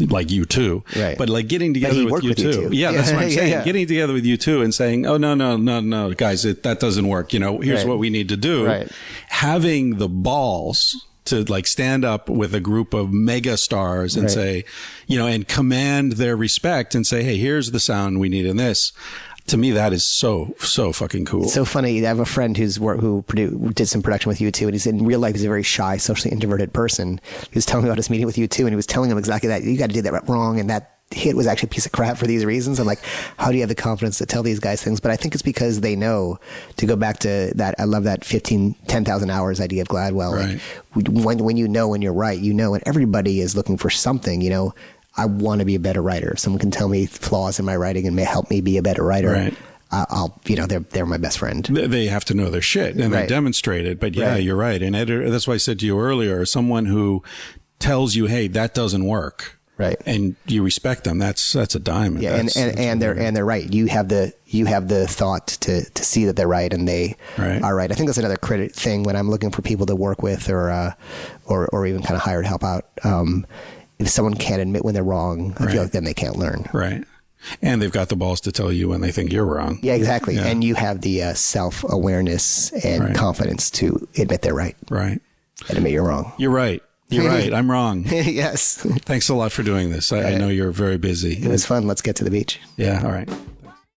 like U2, right? But like getting together with U2. Yeah, that's what I'm saying. Yeah. Getting together with U2 and saying, "Oh no, guys, that doesn't work. Here's what we need to do." Right. Having the balls to stand up with a group of mega stars and say, and command their respect and say, "Hey, here's the sound we need in this." To me, that is so fucking cool. It's so funny. I have a friend who did some production with U2, and he's in real life, he's a very shy, socially introverted person. He was telling me about his meeting with U2, and he was telling him exactly that. You got to do that wrong, and that hit was actually a piece of crap for these reasons. I'm like, how do you have the confidence to tell these guys things? But I think it's because they know, to go back to that, I love that 10,000 hours idea of Gladwell. Right. Like, when you're right, and everybody is looking for something, I want to be a better writer. If someone can tell me flaws in my writing and may help me be a better writer, right. I'll they're my best friend. They have to know their shit and they demonstrate it. But you're right. And that's why I said to you earlier, someone who tells you, hey, that doesn't work. Right. And you respect them. That's a diamond. Yeah. And they're right. You have the thought to see that they're right and they are right. I think that's another critic thing when I'm looking for people to work with or even kind of hire to help out. If someone can't admit when they're wrong, I feel like then they can't learn. Right. And they've got the balls to tell you when they think you're wrong. Yeah, exactly. Yeah. And you have the self-awareness and confidence to admit they're right. Right. And admit you're wrong. You're right. You're right. I'm wrong. Yes. Thanks a lot for doing this. I know you're very busy. It was fun. Let's get to the beach. Yeah. All right.